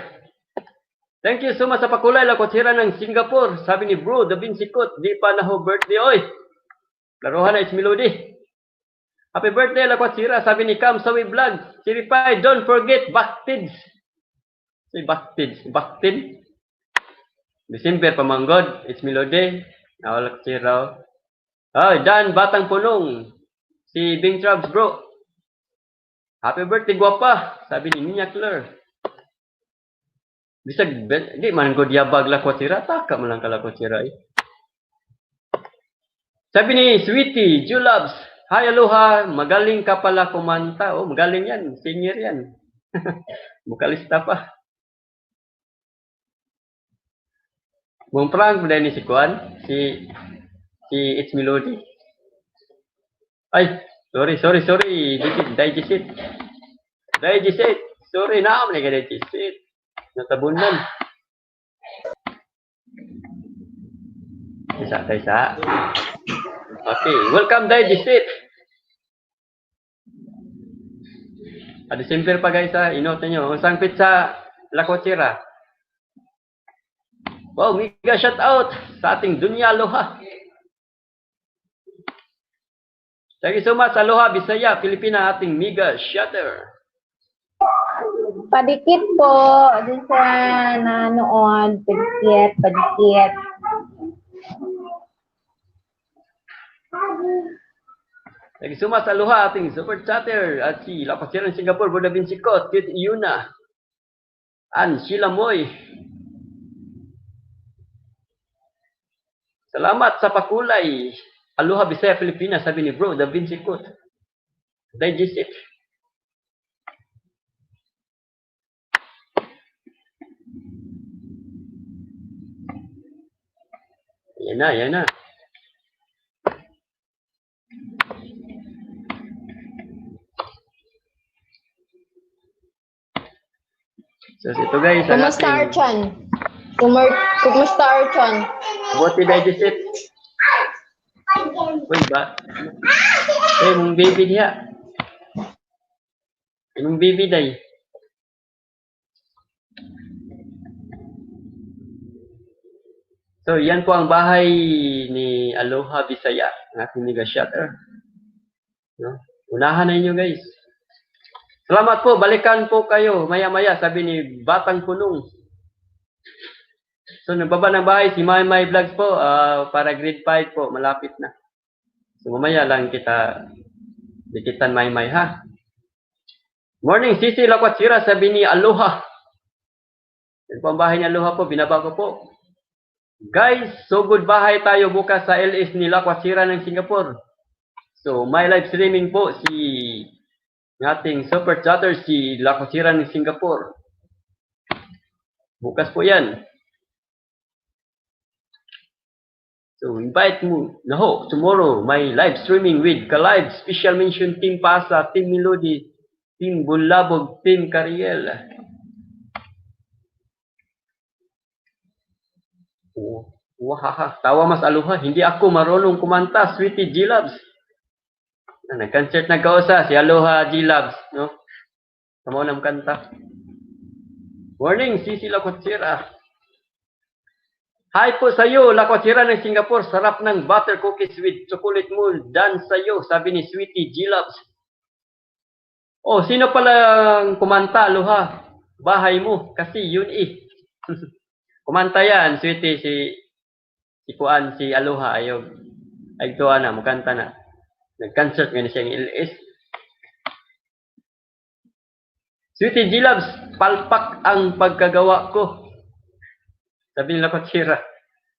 Thank you so much sa pakulay, La Kwatira ng Singapore. Sabi ni Bro Da Vinci Kot, di pa na ho birthday, oy. Laruhan na, It's Melody. Happy birthday, La Kwatira, sabi ni Cam Sawi Vlog. Siripay, don't forget, Backtids. Say Backtid. December, pamanggod, It's Melody. La Kwatira. Oh, Dan Batang Punong. Si Bing Trubs, bro. Happy birthday, guwapa, sabi ni Nia Claire. Bisag, di man ko diabag La Kwatira, taka man lang ka La Kwatira eh. Sabi ni Sweetie, Julabs, hi, aloha, magaling ka pala kumanta. Oh, magaling yan, singer yan. Bukalista pa. Mong prank mo ni si Kuan, si It's Melody. Ay, sorry. Digisit. Sorry na, may digisit. Natabunan. Isa. Okay, welcome Digisit. December pa guys ha, inote nyo. Ang sangpit sa La Cochera. Wow, mega shout out sa ating Dunya Aloha. Thank you so much, Aloha, Bisaya, Pilipina, ating mega shouter. Padikit po. Dun sa nanood. Padikit. Thank you so much, Aloha, ating super chatter at si La Cochera ng Singapore, Brother Vinci Cot, Kit Iuna, and Sheila Moy. Salamat sa pakulay. Aloha, Bisaya, Pilipinas, sabi ni Bro, Da Vinci Cot. Digisit. Yan na. So, ito guys. Kumusta Archon? Kumusta Archon? Buti Digisit. Uy, ba? Mong baby niya. Mong baby day. So, yan po ang bahay ni Aloha Bisaya, ang ating mega shutter. No? Unahan na inyo guys. Salamat po, balikan po kayo maya-maya, sabi ni Batang Punong. So, nagbaba ng bahay si Maymay Vlogs po, para grade 5 po, malapit na. So, mamaya lang kita dikitan Maymay ha. Morning, Sisi Lakwatira, sabi ni Aloha. Yan po ang bahay ni Aloha po, binaba ko po. Guys, so good bahay tayo bukas sa LS ni Lakwatira ng Singapore. So, may live streaming po si ating super chatter si Lakwatira ng Singapore. Bukas po yan. So, invite mo. Naho, tomorrow, may live streaming with Ka-Live, special mention Team Pasa, Team Melody, Team Bulabog, Team Cariel. Wahaha, tawa mas Aloha, hindi ako marunong kumanta, Sweetie G-Labs. Nag-concert na kausa, si Aloha G-Labs, no? Tama ng kanta. Morning, Sisi Lakwatira. Hi po sa'yo, Lakwatira ng Singapore, sarap ng butter cookies with chocolate mold, done sa'yo, sabi ni Sweetie G-Labs. Oh, sino palang kumanta, Aloha? Bahay mo, kasi yun eh. Kumanta yan, Sweetie, si Kuan, si Aloha, ay tuwa na, mukanta na. Nag-concert nga na siya ng LS. Sweetie G-Labs, palpak ang pagkagawa ko. Sabi nila Lakwatira.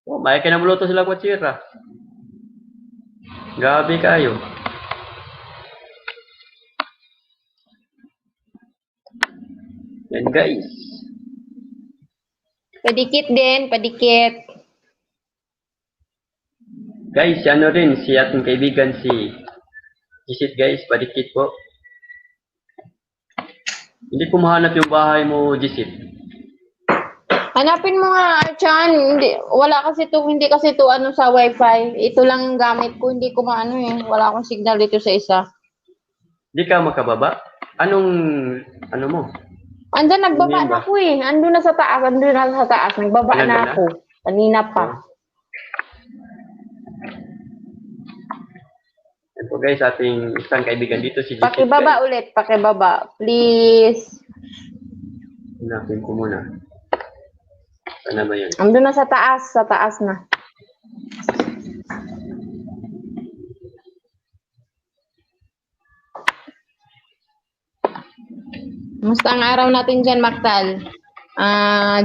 Oh, may kinamuluto sila Lakwatira. Gabi kayo. Yan guys. Padikit din, padikit. Guys, ano rin, si ating kaibigan si Isit guys, padikit po. Hindi ko mahanap yung bahay mo, Jisit. Hanapin mo nga, Archan. Hindi kasi to ano sa wifi. Ito lang ang gamit ko. Hindi ko maano eh. Wala akong signal dito sa isa. Hindi ka makababa? Ano mo? Andun, nagbaba na ako eh. Andun na sa taas. Nagbaba Ayan na na? ako. Kanina pa. Yan po guys, ating isang kaibigan dito si Jisit. Pakibaba ulit. Pakibaba. Please. Hanapin ko muna. Sana ba yun? Andun na sa taas. Sa taas na. Musta ang araw natin dyan, Maktal?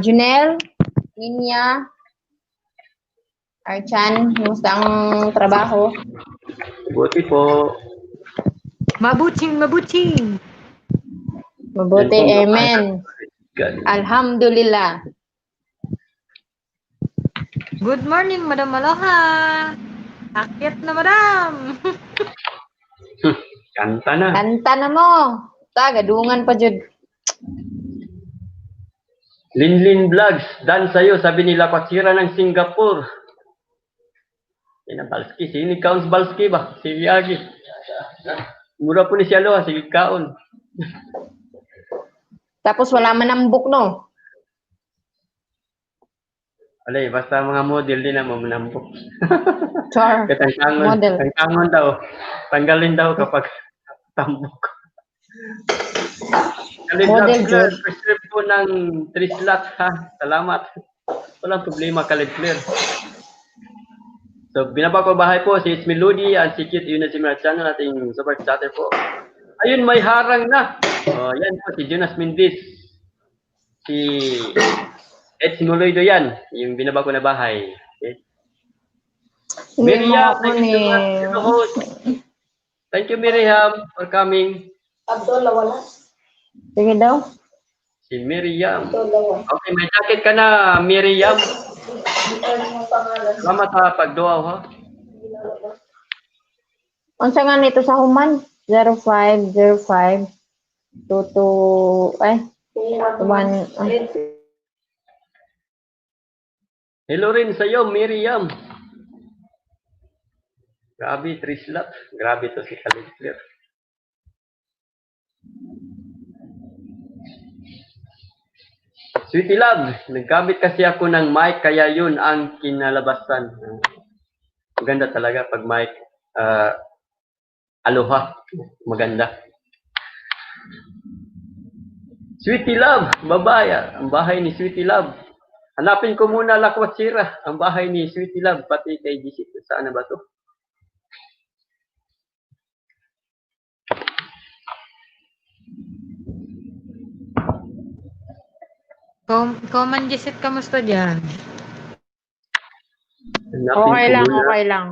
Junel? Ninya? Archan, kumusta ang trabaho? Buti po. Mabuting, mabuting. Mabuti, Yan po, amen. God. Alhamdulillah. Good morning, Madam Aloha. Akyat na, Madam. Kanta na. Kanta na mo. Gadungan pa jud. Linlin Vlogs, dan sa'yo, sabi nila, Kwasira ng Singapore. Yan ang Balski. Sini kaon sa Balski ba? Si Yagi. Mura po ni si Aloha, sige kaon. Tapos wala man ang book, no? Alay, basta mga model din na mamanambok. Char. Model. Tangkangon daw. Tanggalin daw kapag tambok. Model, Kalib George. Preserve po ng 3 slots, ha? Salamat. Walang problema, Kalib Clear. So, binaba ko bahay po si Melody and si Cute Yun na si Mira Channel, ating super chatter po. Ayun, may harang na. Oh, yan po, si Jonas Mendez. Si Ed Simuloido yan, yung binaba ko na bahay. Okay. Miriam, thank you so much to the host. Thank you, Miriam, for coming. Abdullah wala. Sige daw. Si Miriam. Okay, may jacket ka na, Miriam. Salamat sa pagduaw, ha? Unsa nga nito sa human? 0505 22 ay 1 Hello rin sa'yo, Miriam. Grabe, 3 slots. Grabe to si Khalid Clear. Sweetie Love, naggamit kasi ako ng mic, kaya yun ang kinalabasan. Maganda talaga pag mic. Aloha, maganda. Sweetie Love, babaya, ang bahay ni Sweetie Love. Hanapin ko muna La Kwasira, ang bahay ni Sweetie Love, pati kay GC. Saan na ba to? Common Gisette, kamusta dyan? Hanapin Okay ko lang, muna. okay lang.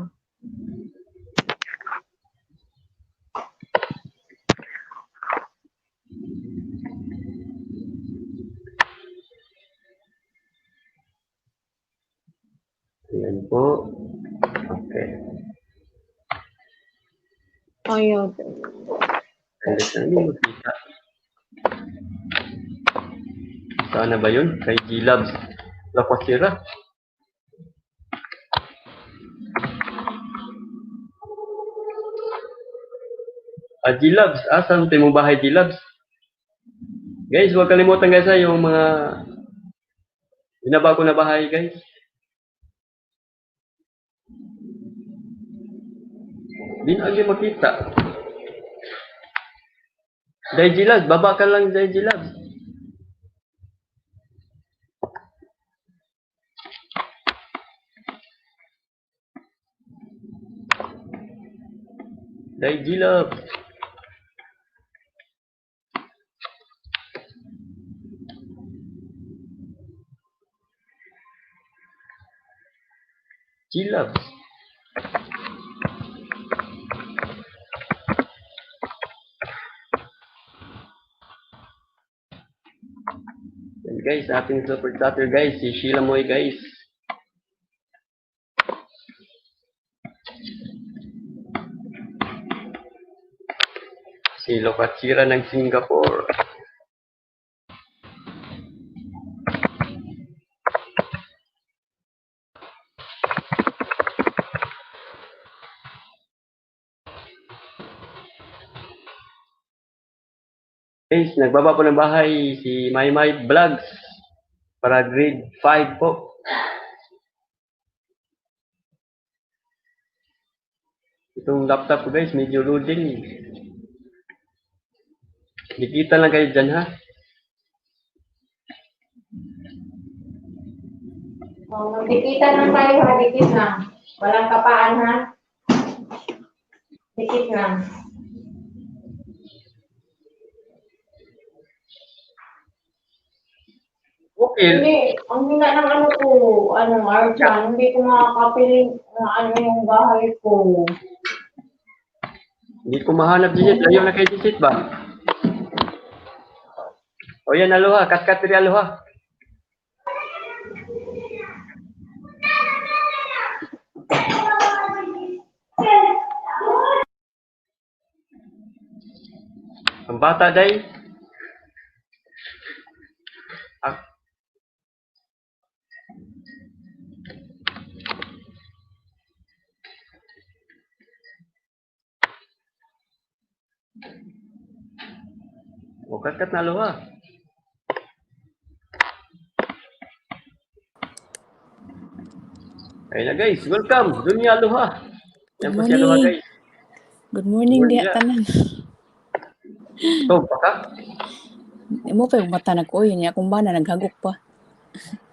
Ayan po. Okay. Ayun. Alis na hindi makita. Saan na ba yun? Kay G-Labs. La Kwasira. G-Labs. Saan tayo mong bahay, G-Labs? Guys, huwag kalimutan guys yung mga binaba ko na bahay, guys. Di na agad makita. Dahil G-Labs, baba ka lang dahil G-Labs. Dahil G-Labs. G-Labs. Yan guys, ating super chatter guys, si Sheila Moy guys. Si Lokachira ng Singapore. Guys, nagbaba po ng bahay si Maymay Vlogs para grade 5 po. Itong laptop ko guys, medyo loading. Dikita lang kayo dyan ha. Dikita lang tayo, ha? Dikit lang. Walang kapaan, ha? Dikit lang. Okay. Hindi, ang hina ng ano ko, Arjan, hindi ko makakapiling na ano yung bahay ko. Hindi ko mahanap Jisit. Layo na kay Jisit ba? O yan, aloha. Kat-kat diri aloha. Ang bata day. Ah, o kat-kat na aloha. Ayun na guys, welcome. Dunya aloha. Yan po si aloha Morning. guys. Good morning Morning, diha yeah. tanan. So, pa ka? Imo pa yung mata nag-uy niya kung ba na naghagok pa.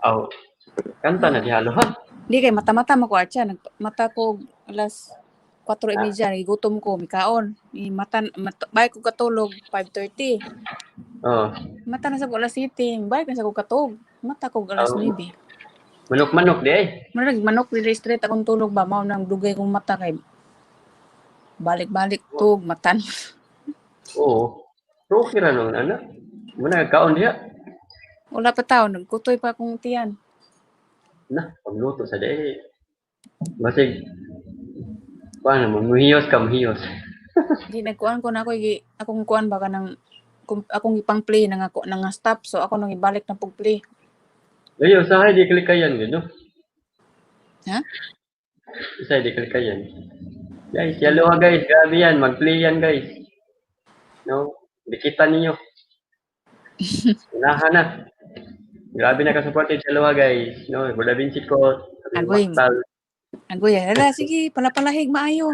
Aw. Kanta na di aloha. Di kay mata-mata mako atya mata ko alas 4:30 gigutom ko mikaon. Ni bay ko katulog 5:30. Oh. Mata na sa ko alas 7, bay na sa ko katog. Mata ko alas Oh. 9. Manok-manok di eh. Manag manok dili straight akong tulog ba mao nang dugay kong mata kay balik-balik tug matan. Oo. So, okay ra nung ano. Muna nagkaon diha. Wala pa taon nagkutoy pa akong tiyan. Na, pagluto sa day. Basig. Paano mo? Muhiyos ka, muhiyos. Di nagkuan ko na ako akong kuan ba kanang akong ipang play nang ako nang stop so ako nang ibalik na pug play. Ayo, sahay di klikayan gud, no? Ha? Sahay di klikayan. Guys, aloha guys. Grabe yan. Mag-play yan guys. No? Dikita ninyo. Unahan na. Grabe na ka-supported sa aloha guys. No? Buda Vincit ko. Agoy. Maktal. Agoy, hala sige palapalahig maayo.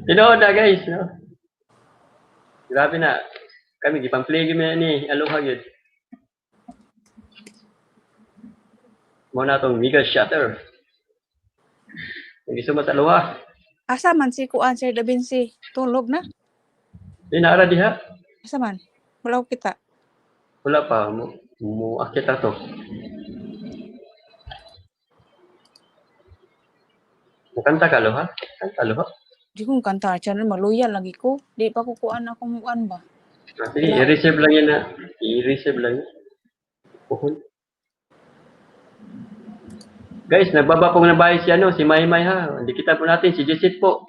Tinood na guys. No? Grabe na. Kami, gipang-play gimi ni aloha yun. Muna itong Mega Shutter. Hindi sumas aloha. Asa man si kuan Sir Da Vinci? Tulog na? Di naara diha. Asa man? Wala ko kita. Wala pa. Muakit ato. Mukanta ka aloha? Kanta aloha? Di kong kanta channel maluyal lagi ko. Di pa ko kuan akong kuan ba. Sige, i-receive lang yan na. I-receive lang yan. Puhon. Guys, nagbaba pong nabayad si ano, si Maymay ha. Hindi kita po natin, si Jessit po.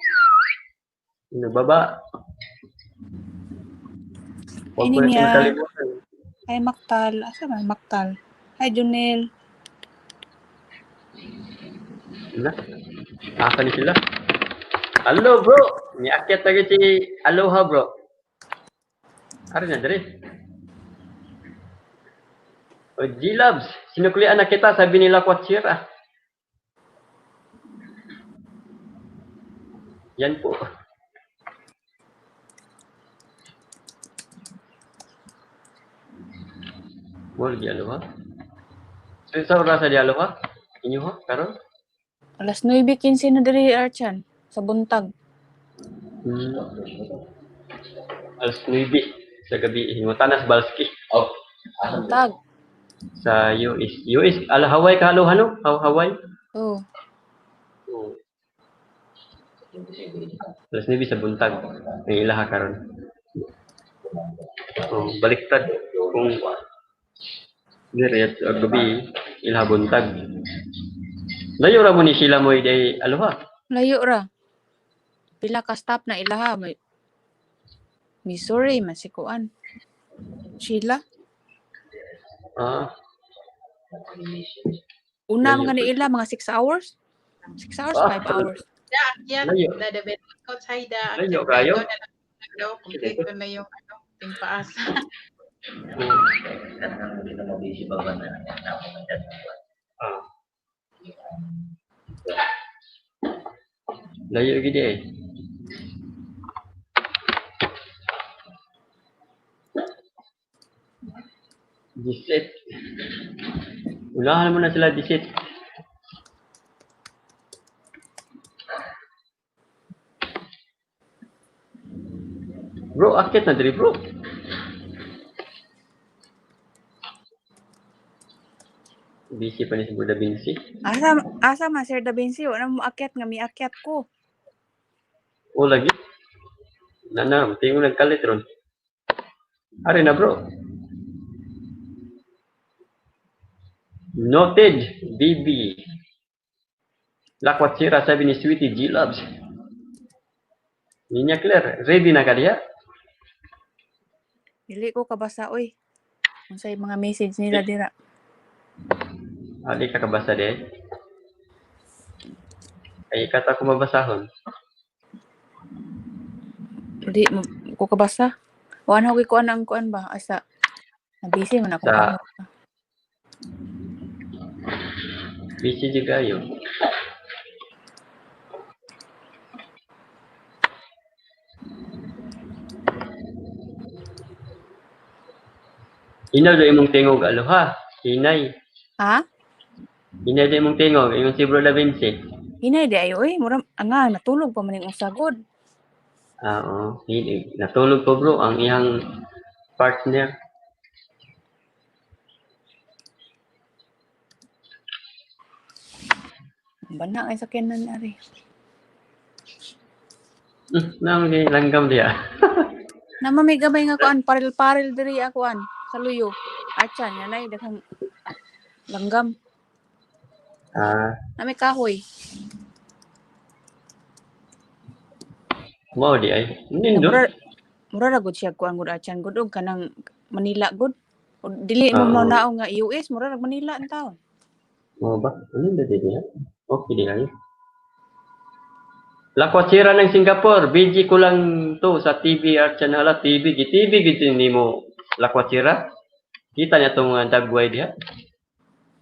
Nagbaba. Huwag po Ini natin niya. makalimutan. Ay Maktal. Asa man Maktal? Ay Junel. Na? Asa ni sila? Hello bro! Niakyat lagi si Aloha bro. Ano na, dali? O G-Labs, sinuklian na kita, sabi nila Kwatsira. Yan po. Mol di Aloha? So, sa oras di Aloha? Inyo ha? Karon? Alas 9:15 na diri Archan sa buntag. Alas 9 sa gabi. Himutanas Balski. Oh. Buntag. Sa US. US, Hawaii ka Aloha no? Hawaii? Oh. Oh. Alas 9 sa buntag. May ilaha karon. Oh, baliktad kung direct gabi ilaha buntag. Layo ra mo ni sila mo day Aloha. Layo ra. Pila ka stop na ilaha may Missouri masikuan. Sheila. Ah, Una Layo mga pa. ila mga 6 hours. 6 hours, Ah, 5 hours. Yan, Layo. da bet ko sayda. Layo kayo? Complete ko na yung ano, tingpaasa. Ah. Layo gid eh. Disit. Unahan mo na sila disit. Bro, akit na diri bro. Busy pa ni si Buda Vinci. Asa man Sir Da Vinci, wala mo akyat nga miakyat ko. O lagi. Tingong nagkalit ron. Ari na bro. Noted, BB. Lakwatsira, sabi ni Sweetie G Loves. Ninya Claire, ready na ka diha? Dili ko kabasa oy. Unsay mga message nila dira. Di ka kabasa di. Ay kata ko mabasahon. Dili ko kabasa. Wala ko kuan ang kuan ba asa. Busy man ako. Sa- Busy juga yun. Inaw do imong tingog aloha. Hinay. Ha? Hinay do imong tingog. Ingon si Bro Da Vinci. Hinay di ayo oy, mura nga natulog pa man ning usagod. Oo. Natulog po bro ang iyang partner. Bana ay sakyanan ari. Nang langgam dia. Namamigabay nga kuan paril-paril diri akuan sa luyo. Atyan nanay daghang langgam. Nami kahoy. Mau di ay. Nindo. Mura ra gud siya kuan gud atyan gud og kanang Manila gud. O, dili mo Oo. naong nga US mura ra Manila ang taon. Mau ba? Nindo di dia. Okay di lang. Lakwatsira ng Singapore. BG ko lang to sa TV at channel TV. TV gitu ni mo Lakwatsira. Kita niya tong dagway diha.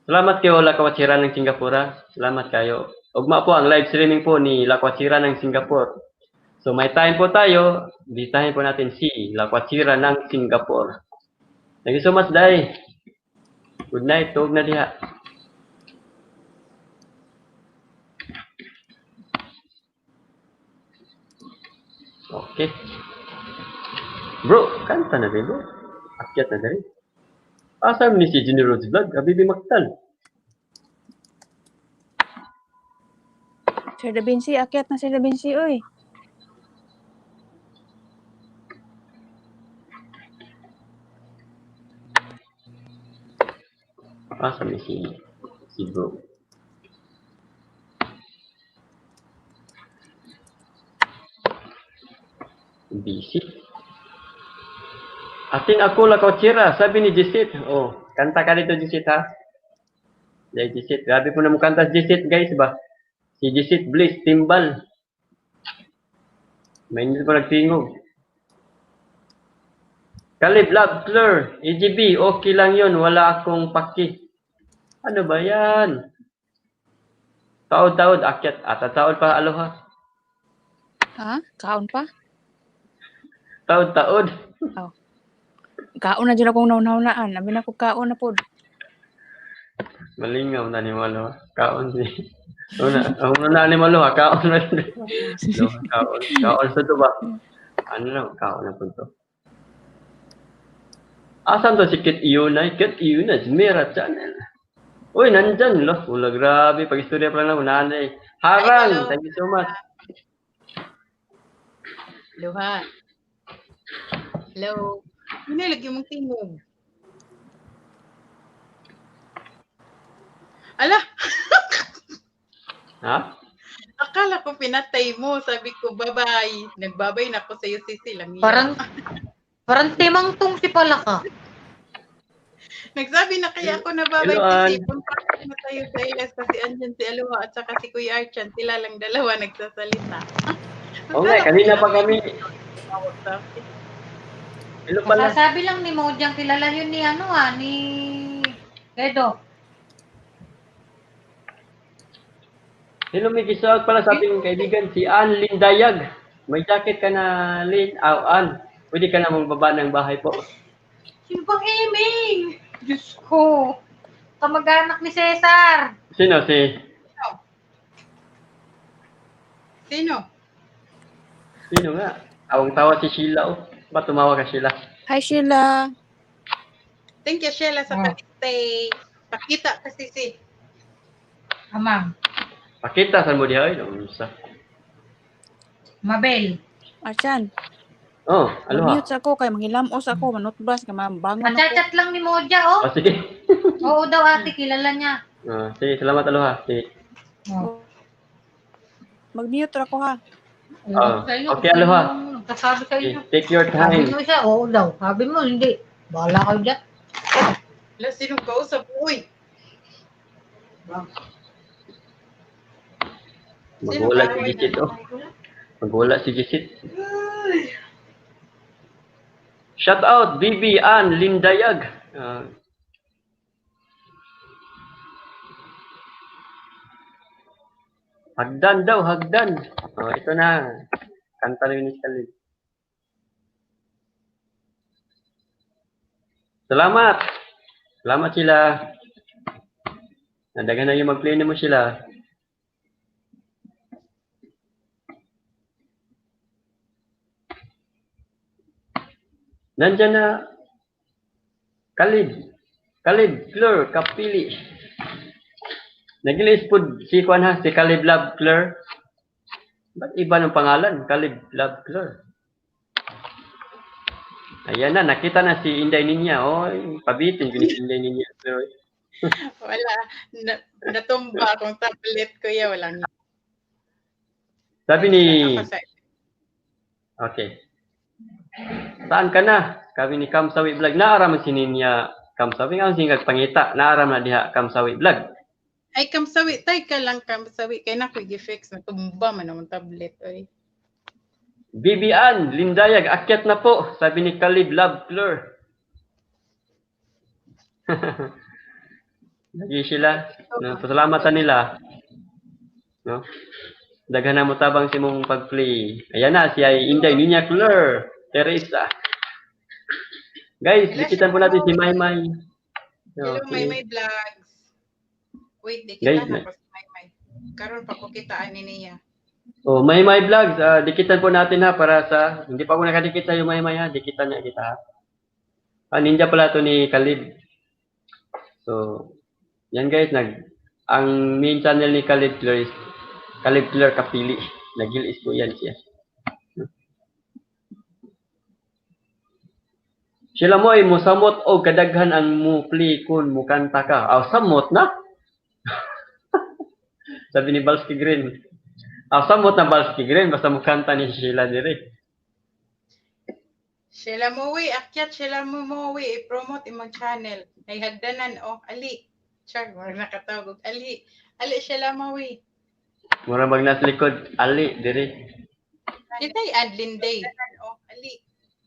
Salamat kayo Lakwatsira ng Singapore. Salamat kayo. Ugma po ang live streaming po ni Lakwatsira ng Singapore. So may time po tayo. Bisitahin po natin si Lakwatsira ng Singapore. Thank you so much, Day. Good night. Tuog na diha. Okay. Bro, kanta na din bro. Akyat na din. Asam ni si Junior Rhodes Vlog, Habibi Maktal. Sir Da Vinci akyat na Sir Da Vinci oy. Asam ni si bro. Busy. Atin ako Lakwatsira, sabi ni Jisit. Oh, kanta ka dito Jisit ha. Dahil Jisit, grabe po na mo kanta si Jisit guys ba. Si Jisit Bliss, Timbal. May hindi pa nagtingog. Kalib, Love, Fleur, EGB, okay lang yun, wala akong paki. Ano ba yan? Taod-taod, akyat, taod pa, aloha. Ha? Kaon pa? Taod-taod. Kaon na dyan akong naunaan. Nabi na ko kaon na po. Malingaw na ni Malo. Kaon si. Una na ni Malo, kaon na din. Kaon. Kaon sa to ba? Ano lang, kaon na po to. Asan to si Kit Iyunay? Kit Iyunay, Mira Channel. Uy, nandyan, lo. Ula, grabe. Pag-istorya pa lang ako, nanay. Harang, thank you so much. Luha. Hello. Hinay lagi mong tingog. Ala, Ha? akala ko pinatay mo. Sabi ko, bye-bye. Nagbabay na ako sa'yo, Sisi. Lang Parang timang tong si pala ka. Nagsabi na kaya ako na bye-bye, Hello, Sisi. Punta na tayo sa ilas kasi andyan si Aloha at saka si Kuya Archan. Sila lang dalawa nagsasalita. Oo nga, kanina pa kami. Hello pala. Masasabi lang ni Mojang kilala yun ni ni Edo. Hello, may kisawag pala sa ating kaibigan, si Ann Lindayag. May jacket ka na, Lin. Ann. Pwede ka na magbaba ng bahay po. Sino bang Eming? Diyos ko. Kamag-anak ni Cesar. Sino? Sino? Sino nga? Tawang-tawa si Sheila. Oh. Ba't tumawa ka, Sheila? Hi Sheila. Thank you, Sheila, sa pag-stay. Pakita kasi si. Amang. Pakita sa mo diha. Unsa? Mabel. Archan, Oh, aloha. mag-mute sa ako kay mangilamos ako, manutbas ka mabangon ako. Machat-chat lang ni Moja, oh. Oh, sige. Oo daw, ate, kilala niya. Sige, salamat aloha. Sige. Oh. Mag-mute ra ko ha. Okay, aloha. Nagkasabi sa Okay, inyo. take your Sabi time. mo siya, oo daw. Sabi mo, hindi. Bahala kayo dyan. Wala sinong kausap. Uy, Magwala si Gisit, oh. Magwala si Gisit. Shout out, Bibi Ann Lindayag. Hagdan daw, hagdan. Ito na. Kanta na yun ni Kalib. Salamat. Salamat sila. Nadagan na yung mag-play na mo sila. Nandyan na Kalib. Kalib, Fleur, Kapili. Nagilis po si Kwan ha, si Kalib Love Fleur. Ba't iba ng pangalan? Kalib Love Fleur. Ayan na, nakita na si Inday Ninya. Oy, pabitin ko ni Inday Ninya. Fleur. wala. Natumba akong tablet ko ya. Walang. Sabi ni... Ako sa Okay. Saan ka na? Sabi ni Kamsawi Vlog. Naaram si Ninya Kamsawi. Ang singag pangita. Naaram na diha Kamsawi Vlog. Ay, kamsawi. Tay ka lang kamsawi. Kaya na ko i-fix. Natumba man ang tablet. Oy. Bibian, Lindayag, akyat na po. Sabi ni Kalib Love Fleur. Lagi sila. No, pasalamatan nila. No? Daghan na mo tabang si mong pag-play. Ayan na, si Inday Ninya Fleur. Teresa. Guys, dikitan po natin si Maymay. Hello, Okay. Maymay Vlogs. Wait, di Guys, kita na ko si Maymay. Karon pa ko kitaan ni niya. Oh, Maymay Vlogs, dikitan po natin ha para sa, hindi pa ako nakadikit sa iyo Maymay ha, dikitan niya kita ha. Ninja pala to ni Kalib. So, yan guys, ang main channel ni Kalib Fleur is Kalib Fleur Kapili. Nagilis po yan siya. Sila mo ay musamot o kadaghan ang mupli kun mukanta ka. Samot na? Sabi ni Balski Green. Samot na Balski Green, basta mukanta ni Sheila dire. Sheila Mowi, akyat Sheila Mowi, i-promote imong channel. Naihagdanan, ali. Chag, wala nakatawag. Ali Sheila Mowi. Mura bag nasa likod, ali dire. Kita'y Adlin Day. Ali.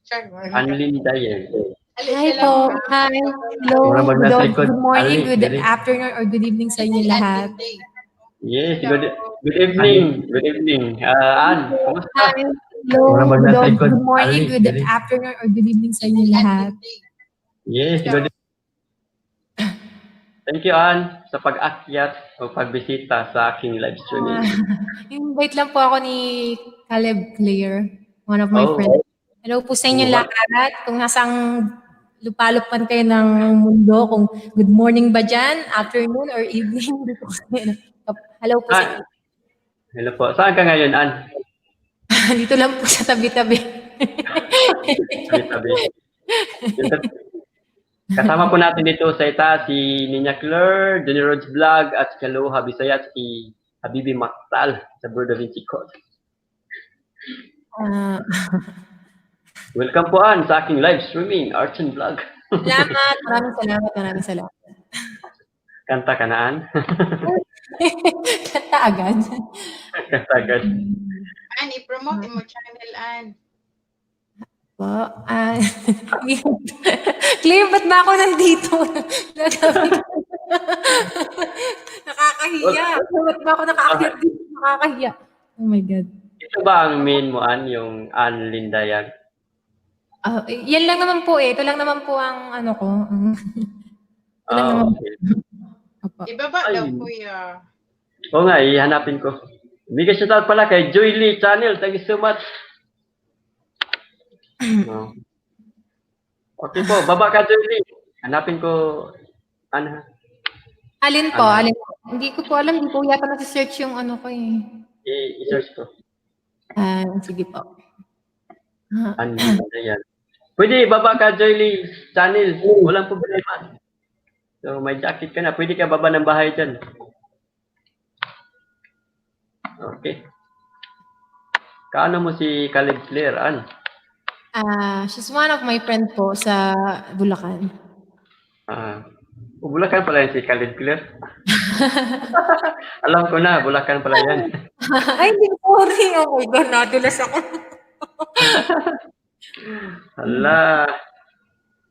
Chag, wala Anlin Dayer. Ali Hi Sheila po. Mowi. Hi. Hello. Wala bang nasa likod? Good morning, Ali, good dali. afternoon, or good evening sa inyo lahat. Adlin Day. Yes, good evening. Good evening. Ann, kumusta? Hi. Hello. Wala bang nasa likod? Good morning, Ali, good dali. afternoon, or good evening sa inyo lahat. Yes, good Thank you, Ann, sa pag-akyat o pagbisita sa aking live streaming. Invite lang po ako ni Caleb Claire, one of my Oh. friends. Hello po sa inyo Oh, lahat. Kung nasang lupalupan kayo ng mundo, kung good morning ba dyan, afternoon, or evening. Hello po sa inyo. Hello po. Saan ka ngayon, Ann? Dito lang po sa tabi-tabi. Tabi-tabi. Kasama po natin dito sa itaas si Ninya Claire, Johnny Rhodes Vlog, at si Kaloha Bisaya at si Habibi Maktal sa Bird of Vinci Code. Ah, Welcome po, Ann, sa aking live streaming, Arts and Vlog. salamat. Maraming salamat. Kanta ka na, Ann? Kanta agad. Kanta agad. An, i-promote imong channel, An. Po, Claire, ba't ba ako nandito? Nakakahiya. Ba't ba ako nakaakyat dito? Nakakahiya. Oh my God. Ito ba ang main mo, Ann, yung Ann Lindayag? Yan lang naman po eh. Ito lang naman po ang ano ko. Ito lang naman po. Okay. Opo. Ibaba Ay. daw, kuya. Oo nga, ihanapin ko. Bigay shoutout pala kay Joy Lee Channel. Thank you so much. Oh. Okay po, baba ka Joy Lee. Hanapin ko, ano ha? Alin po, Ano? alin po. Hindi ko po alam, hindi po yata nasa-search yung ano ko eh. I-search ko. Sige po. Ano yan? Pwede baba ka, Joyly channel. Walang problema. So, may jacket ka na. Pwede ka baba ng bahay dyan. Okay. Kaano mo si Caleb Claire, An? She's one of my friend po sa Bulacan. Bulacan pala yan si Caleb Claire. Alam ko na, Bulacan pala yan. Ay, hindi sorry. Oh my God, nadulas ako. Hala.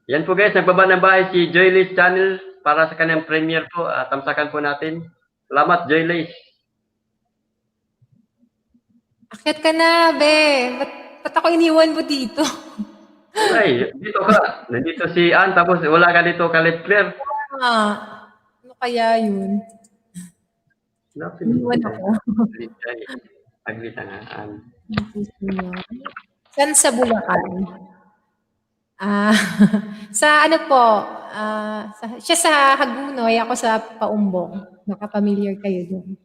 Yan po guys, nagbaba ng bahay si Joylis Channel para sa kanyang premiere po. Tamsakan po natin. Salamat, Joylis. Akit ka na, be. Ba't ako iniwan mo dito? Ay, dito ka. Nandito si Ann, tapos wala ka dito, Caleb Claire. Ano kaya yun? Iniwan ako. Aglit nga, Ann. Saan sa Bulacan? Sa ano po, siya sa Hagunoy, ako sa Paumbong. Nakapamilyar kayo doon.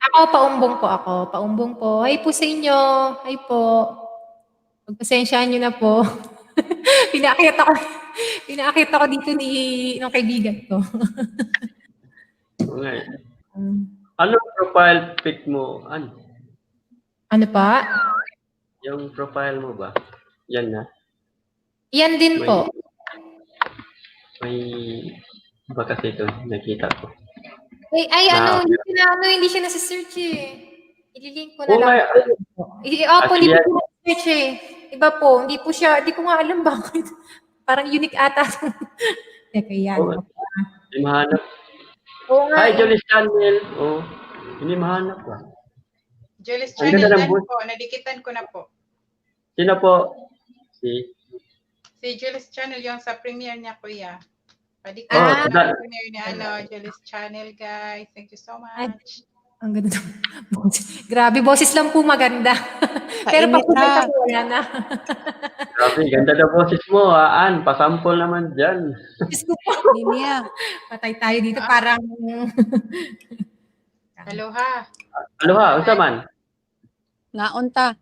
Ako, Paumbong po ako. Paumbong po. Hi po sa inyo. Hi po. Pagpasensyaan nyo na po. Pinakita ko dito ng kaibigan ko. Okay. Ano profile pic mo, Ann? Ano pa? Yung profile mo ba? Yan na. Yan din po. May iba kasi ito, nakita ko. Hindi siya nasa-search eh. Ililink ko na lang. Hindi po nasa-search eh. Iba po, hindi ko nga alam bakit. Parang unique ata. Teka yan. Hindi mahanap. Hi, Jolis Channel. Hindi mahanap ba? Jolis Channel yan po, nadikitan ko na po. Sino po? Si Jolis Channel yung sa premiere niya, kuya. Padikitan na premiere niya, Jolis Channel, guys. Thank you so much. Ang ganda. Grabe, boses lang po maganda. Pero pag kumanta ko, wala na. Grabe, ganda na boses mo, Ann. Pasample naman dyan. Nimiya. Patay tayo dito, parang... Aloha. Aloha, unsa man? Ngaon ta.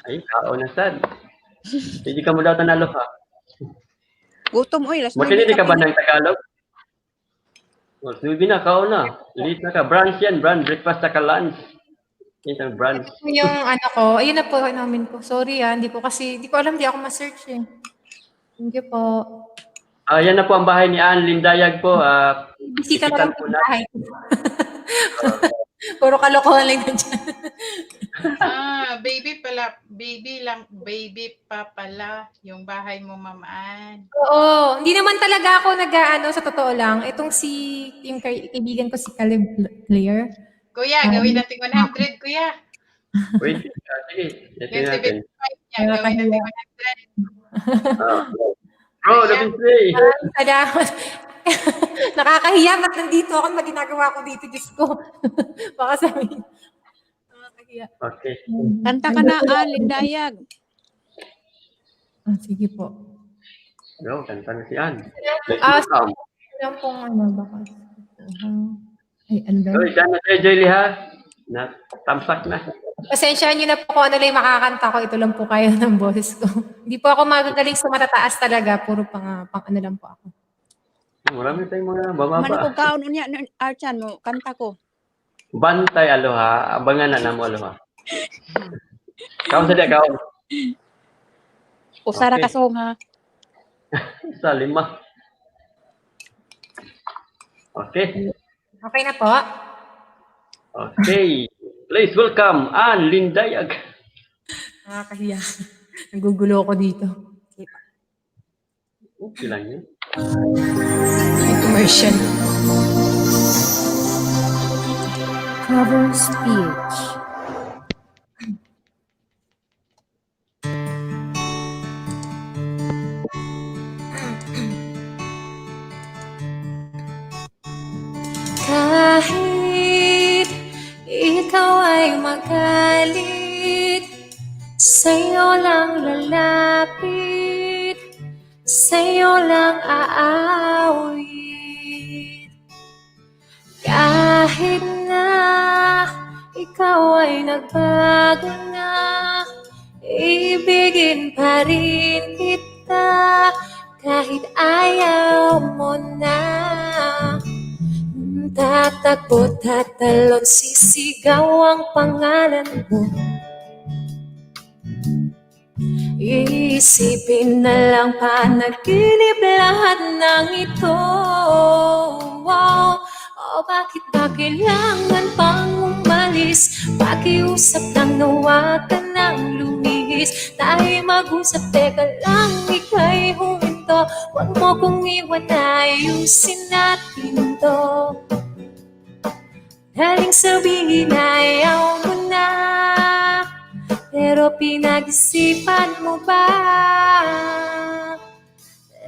Ay, kaon na sad. Hindi ka mo daw tanalo ha. Gutom oy, last Makinig ka ba ng Tagalog? Sige na, kaon na. Late na ka. Brunch yan, brunch. Breakfast na ka lunch. Isang brunch. Yung ano ko, ayun na po namin ko. Sorry hindi ko alam, di ako ma-search eh. Thank you po. Yan na po ang bahay ni Ann Lindayag po. Bisita na lang po na bahay. Puro kalokohan lang na dyan. Baby pa pala yung bahay mo, Ma'am Ann. Oo, hindi naman talaga ako sa totoo lang. Itong yung kaibigan ko si Caleb Claire. Kuya, gawin natin 100, kuya. Wait, sige. Yung 75 niya, gawin natin 100. Bro, David. Salamat. Nakakahiya, ba't nandito ako? Ano ginagawa ko dito, Diyos ko? Baka sabihin. Nakakahiya. Okay. Kanta ka na, Lindayag. Sige po. Bro, kanta na si Ann. Alam pong baka. Ay, andun. So, dyan na tayo, Joyly, ha? Tamsak na. Pasensyahan nyo na po kung ano lang yung makakanta ko. Ito lang po kaya ng boses ko. Hindi po ako magagaling sa matataas talaga. Puro pang ano lang po ako. Marami tayong mga bababa. Mano ko kaon unya Archan mo, kanta ko. Bantay, aloha. Abangan na mo, aloha. Kaon sa diya, kaon. Usara ka song ha. Sa 5. Okay. Okay na po. Okay. Please welcome Ann Lindayag. Nakakahiya. Nagugulo ako dito. Okay lang yun. May commercial. Cover speech. Kahit ikaw ay magalit, sa'yo lang lalapit, sa'yo lang aawit. Kahit na ikaw ay nagbago na, ibigin pa rin kita kahit ayaw mo na. Tatakbo, tatalon, sisigaw ang pangalan mo. Iisipin na lang panaginip lahat ng ito. Wow. O bakit ba kailangan pang umalis? Pakiusap lang na huwag ka nang lumihis. Tayo mag-usap, teka lang, ika'y huminto. Huwag mo kong iwan, ayusin natin to. Daling sabihin ayaw mo na, pero pinag-isipan mo ba?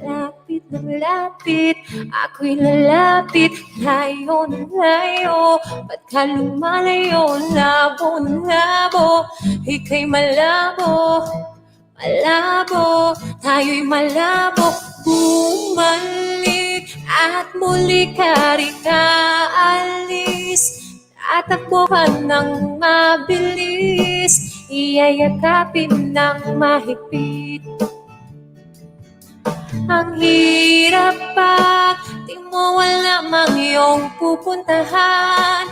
Lapit ng lapit, ako'y lalapit. Layo ng layo, ba't ka lumalayo? Labo ng labo, ika'y malabo. Malabo, tayo'y malabo. Bumalik at muli ka rin aalis. Tatakbo ka ng mabilis, iyayakapin ng mahigpit. Ang hirap pag di mo alam ang iyong pupuntahan.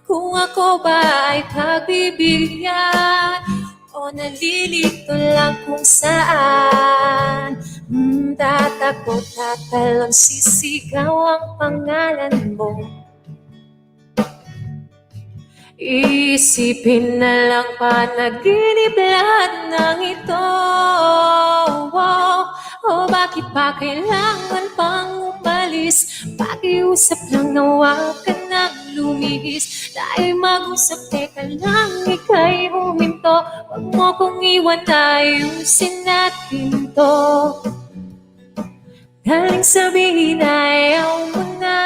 Kung ako ba ay pagbibigyan o nalilito lang kung saan. Tatakbo, tatalon, sisigaw ang pangalan mo. Isipin na lang panaginip lahat ng ito. Wow. O bakit ba kailangan pang umalis? Pakiusap lang na huwag ka nang lumihis. Tayo'y mag-usap, teka lang, ika'y huminto. Huwag mo kong iwan, ayusin natin to. Daling sabihin ayaw mo na,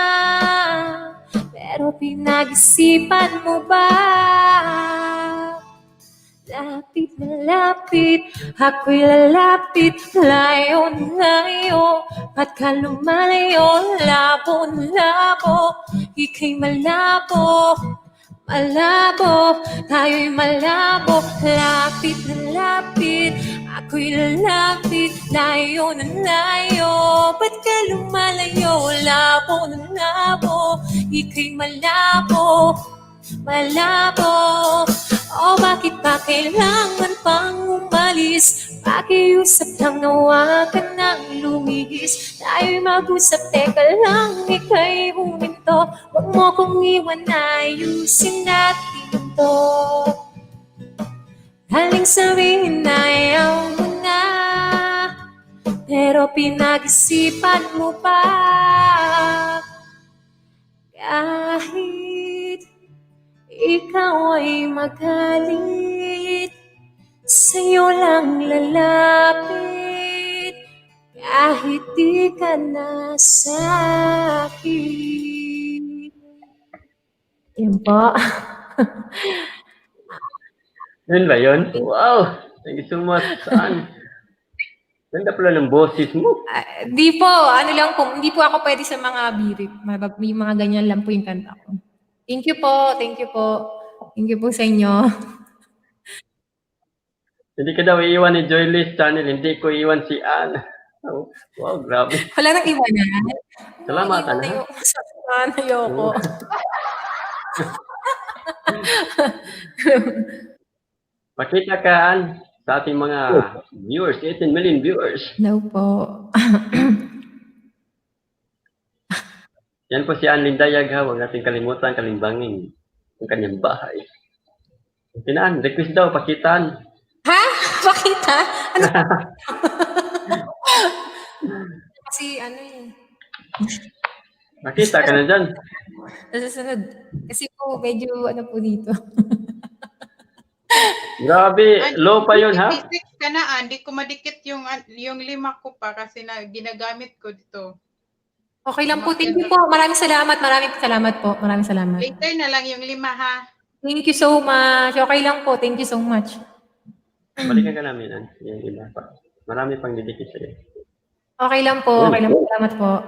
pero pinag-isipan mo ba? Lapit na lapit, ako'y lalapit. Layo na layo, ba't ka lumalayo? Labo na labo, ika'y malabo. Malabo, tayo'y malabo. Lapit na lapit, ako'y lalapit. Layo na layo, ba't ka lumalayo? Labo na labo, ika'y malabo. Malabo. O bakit ba kailangan pang umalis? Pakiusap lang na huwag ka nang lumihis. Tayo'y mag-usap, teka lang, ika'y huminto. Huwag mo kong iwan, ayusin natin to. Daling sabihin ayaw mo na, pero pinag-isipan mo pa. Kahit ikaw ay magalit, sa'yo lang lalapit. Kahit di ka na sa'kin. Yan po. Yun ba yun? Wow! Thank you so much, Saan. Ganda pala ng boses mo. Di po, ano lang po, hindi po ako pwede sa mga birit. May mga ganyan lang po yung kanta ko. Thank you po, thank you po. Thank you po sa inyo. Hindi ka daw iiwan ni Joyless Channel, hindi ko iiwan si Ann. Oh, wow, grabe. Wala nang iba na. Salamat, Ann. Ayoko. Pakita ka, Ann, sa ating mga viewers, 18 million viewers. No po. Yan po si Ann Lindayag, ha. Huwag natin kalimutan, kalimbangin ang kanyang bahay. Tinaan, request daw, pakitaan. Ha? Pakita? Ano? Kasi ano eh. Makita ka na dyan. Nasusunod. Kasi po medyo ano po dito. Grabe, low pa yun, ha? Ka na, hindi ko madikit yung lima ko pa kasi ginagamit ko dito. Okay lang po. Thank you po. Maraming salamat. Maraming salamat po. Maraming salamat. Later na lang yung 5 ha. Thank you so much. Okay lang po. Thank you so much. Balikan ka namin, Ann. Yung iba pa. Marami pang didikit sa'yo. Okay lang po. Okay lang po. Salamat po.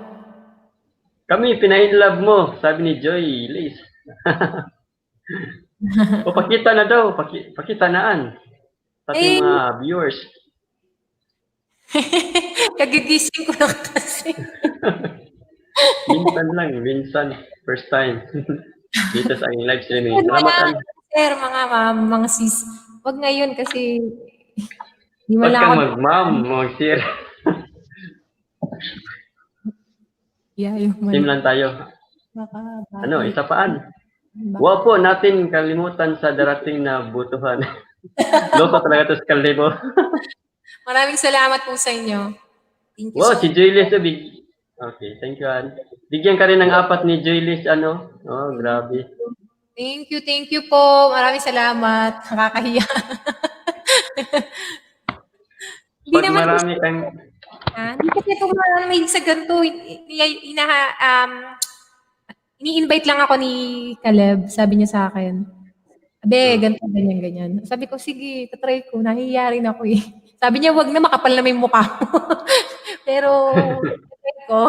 Kami, pina-inlove mo, sabi ni Joy Liz. O, pakita na daw. Pakita naan. Sa ating Eh. mga viewers. Kagigising ko lang kasi. Minsan lang, minsan. First time. Dito sa aking live streaming. Salamat, Ann. Sir, mga ma'am, mga sis. Wag ngayon kasi di mo Huwag lang kang ako. mag-ma'am, mag-sir. Yeah, yung Team lang tayo. Ano, isa paan? Huwag po natin kalimutan sa darating na butuhan. Loko talaga to sa kalbo. Maraming salamat po sa inyo. Thank you Wow, so si Joylis. Okay, thank you, Ann. Bigyan ka rin ng 4 ni Joylis, ano? Oh, grabe. Thank you po. Maraming salamat. Nakakahiya. Hindi Pag naman marami kang... hindi kasi ako may sa ganito. Ini-invite lang ako ni Caleb. Sabi niya sa akin, abe, ganito, ganyan. Sabi ko, sige, tatry ko. Nahihiya rin ako eh. Sabi niya, wag na, makapal na may mukha mo. Pero, tatry ko.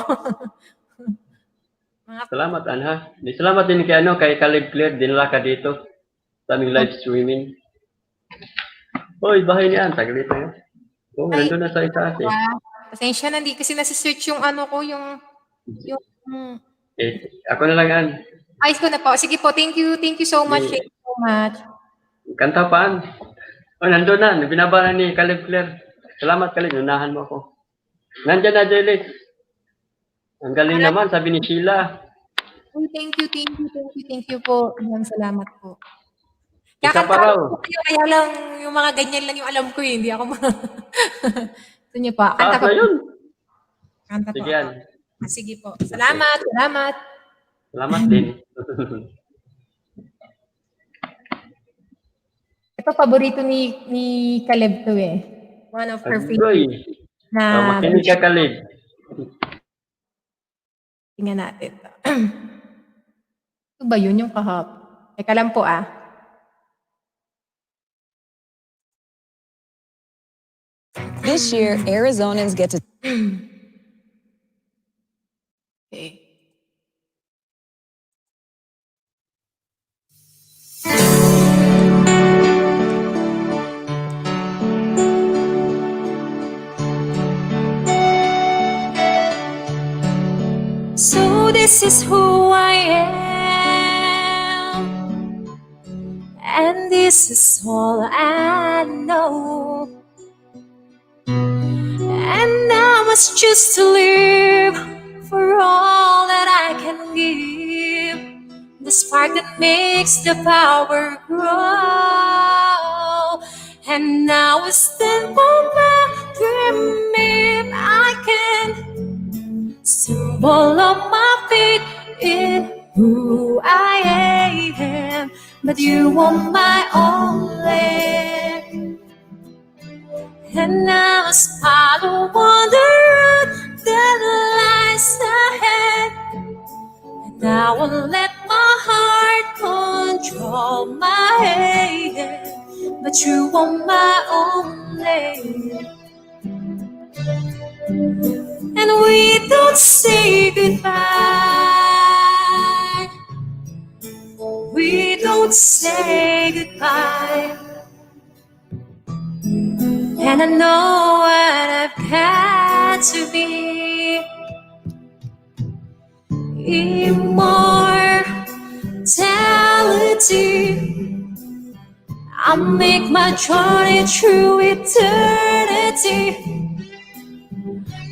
Salamat, Ann, ha? Salamat din kay Caleb Claire. Dinala ka dito sa aming live streaming. Hoy, bahay ni Ann. Saglit na yan. Oh, nandun na sa itaas eh. Pasensya na, hindi kasi nasa-search yung ano ko, yung Ako na lang, Ann. ayos ko na po. Sige po, thank you so much. Thank you so much. Kanta pa, Ann. Oh, nandun na. Binaba na ni Caleb Claire. Salamat, Caleb. Nunahan mo ako. Nandyan na, Joylis. Ang galing naman, sabi ni Sheila. Oh, thank you po. Maraming salamat po. Isa pa raw. Kaya lang, yung mga ganyan lang yung alam ko eh. Hindi ako Ito niyo pa. Taas na yun. Kanta po. Sige, Ann. Sige po. Salamat. Salamat din. Ito, paborito ni Caleb to eh. One of her favorite Agoy. na... Makinig ka, Caleb. Tingnan natin. Ito ba yun yung kahap? Teka lang po ah. This year, Arizonans get to... Okay. So this is who I am, and this is all I know. And I must choose to live for all that I can give, the spark that makes the power grow. And now it's time for my dream if I can symbol of my faith in who I am. But you are my only, and I must follow on the road that lies ahead. And I won't let my heart control my head. But you are my only, and we don't say goodbye. We don't say goodbye. And I know what I've got to be. Immortality. I'll make my journey through eternity.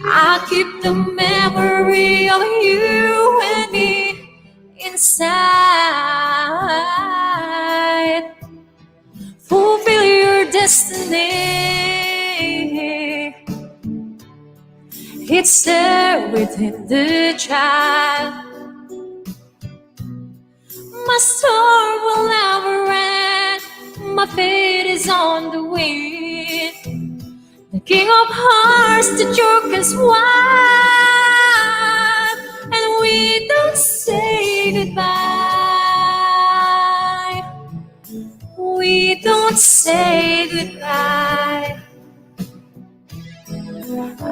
I'll keep the memory of you and me inside. Fulfill your destiny. It's there within the child. My star will never end. My fate is on the wind. The King of Hearts, the Joker's wife. And we don't say goodbye. We don't say goodbye.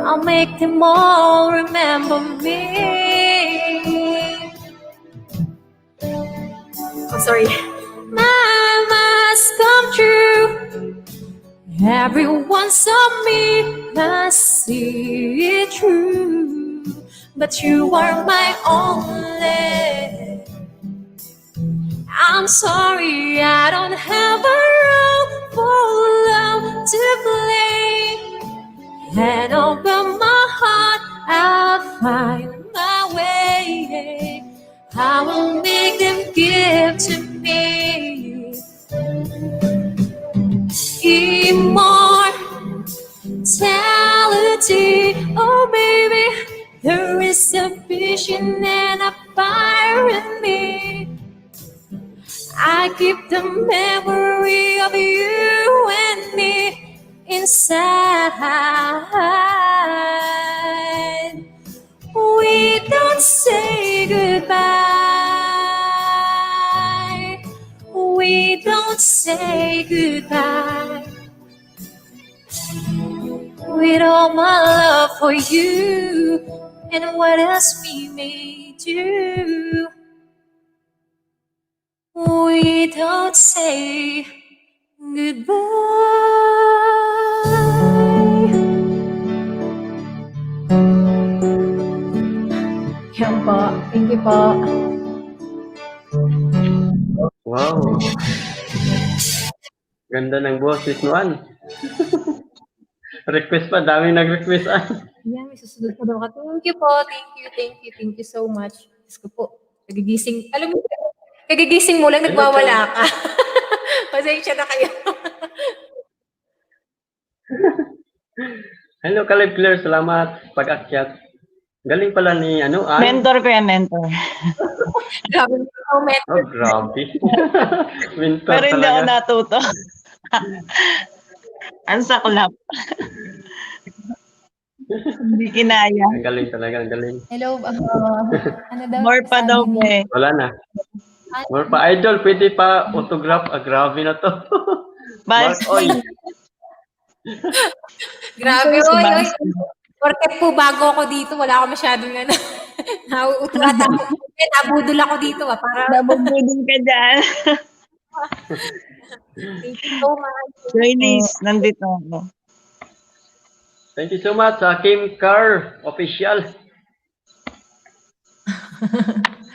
I'll make them all remember me. I'm sorry. My must come true. Everyone saw me, must see it true. But you are my only. I'm sorry, I don't have a role for love to play. And open my heart, I'll find my way. I will make them give to me immortality. Oh baby, there is a vision and a fire in me. I keep the memory of you and me inside. We don't say goodbye. We don't say goodbye. With all my love for you and what else we may do, we don't say goodbye. Yan po. Thank you po. Wow. Ganda ng boses mo, Ann. Request pa, dami nag-request, Ann. Yan, may susunod pa daw ka. Thank you po. Thank you so much. Diyos ko po. Kagigising. Alam mo, kagigising mo lang, nagwawala ka. Pasensya na kayo. Hello, Caleb Claire. Salamat pag-akyat. Galing pala ni, Ann. Mentor ko yan, mentor. Grabe mo. Oh, grabe. Mentor Pero hindi ako talaga. natuto. Ang saklap. Hindi kinaya. Ang galing talaga, ang galing. Hello, ano daw? More pa daw, eh. Wala na. More pa. Idol, pwede pa autograph. Grabe na to. Mark, oy. Grabe, oy. Porket po bago ako dito, wala ako masyadong nauutuat ako. Nabudol ako dito, para... Nabubudol ka dyan. Thank you so much. Joynice, nandito ako. Thank you so much, Kim Carr, official.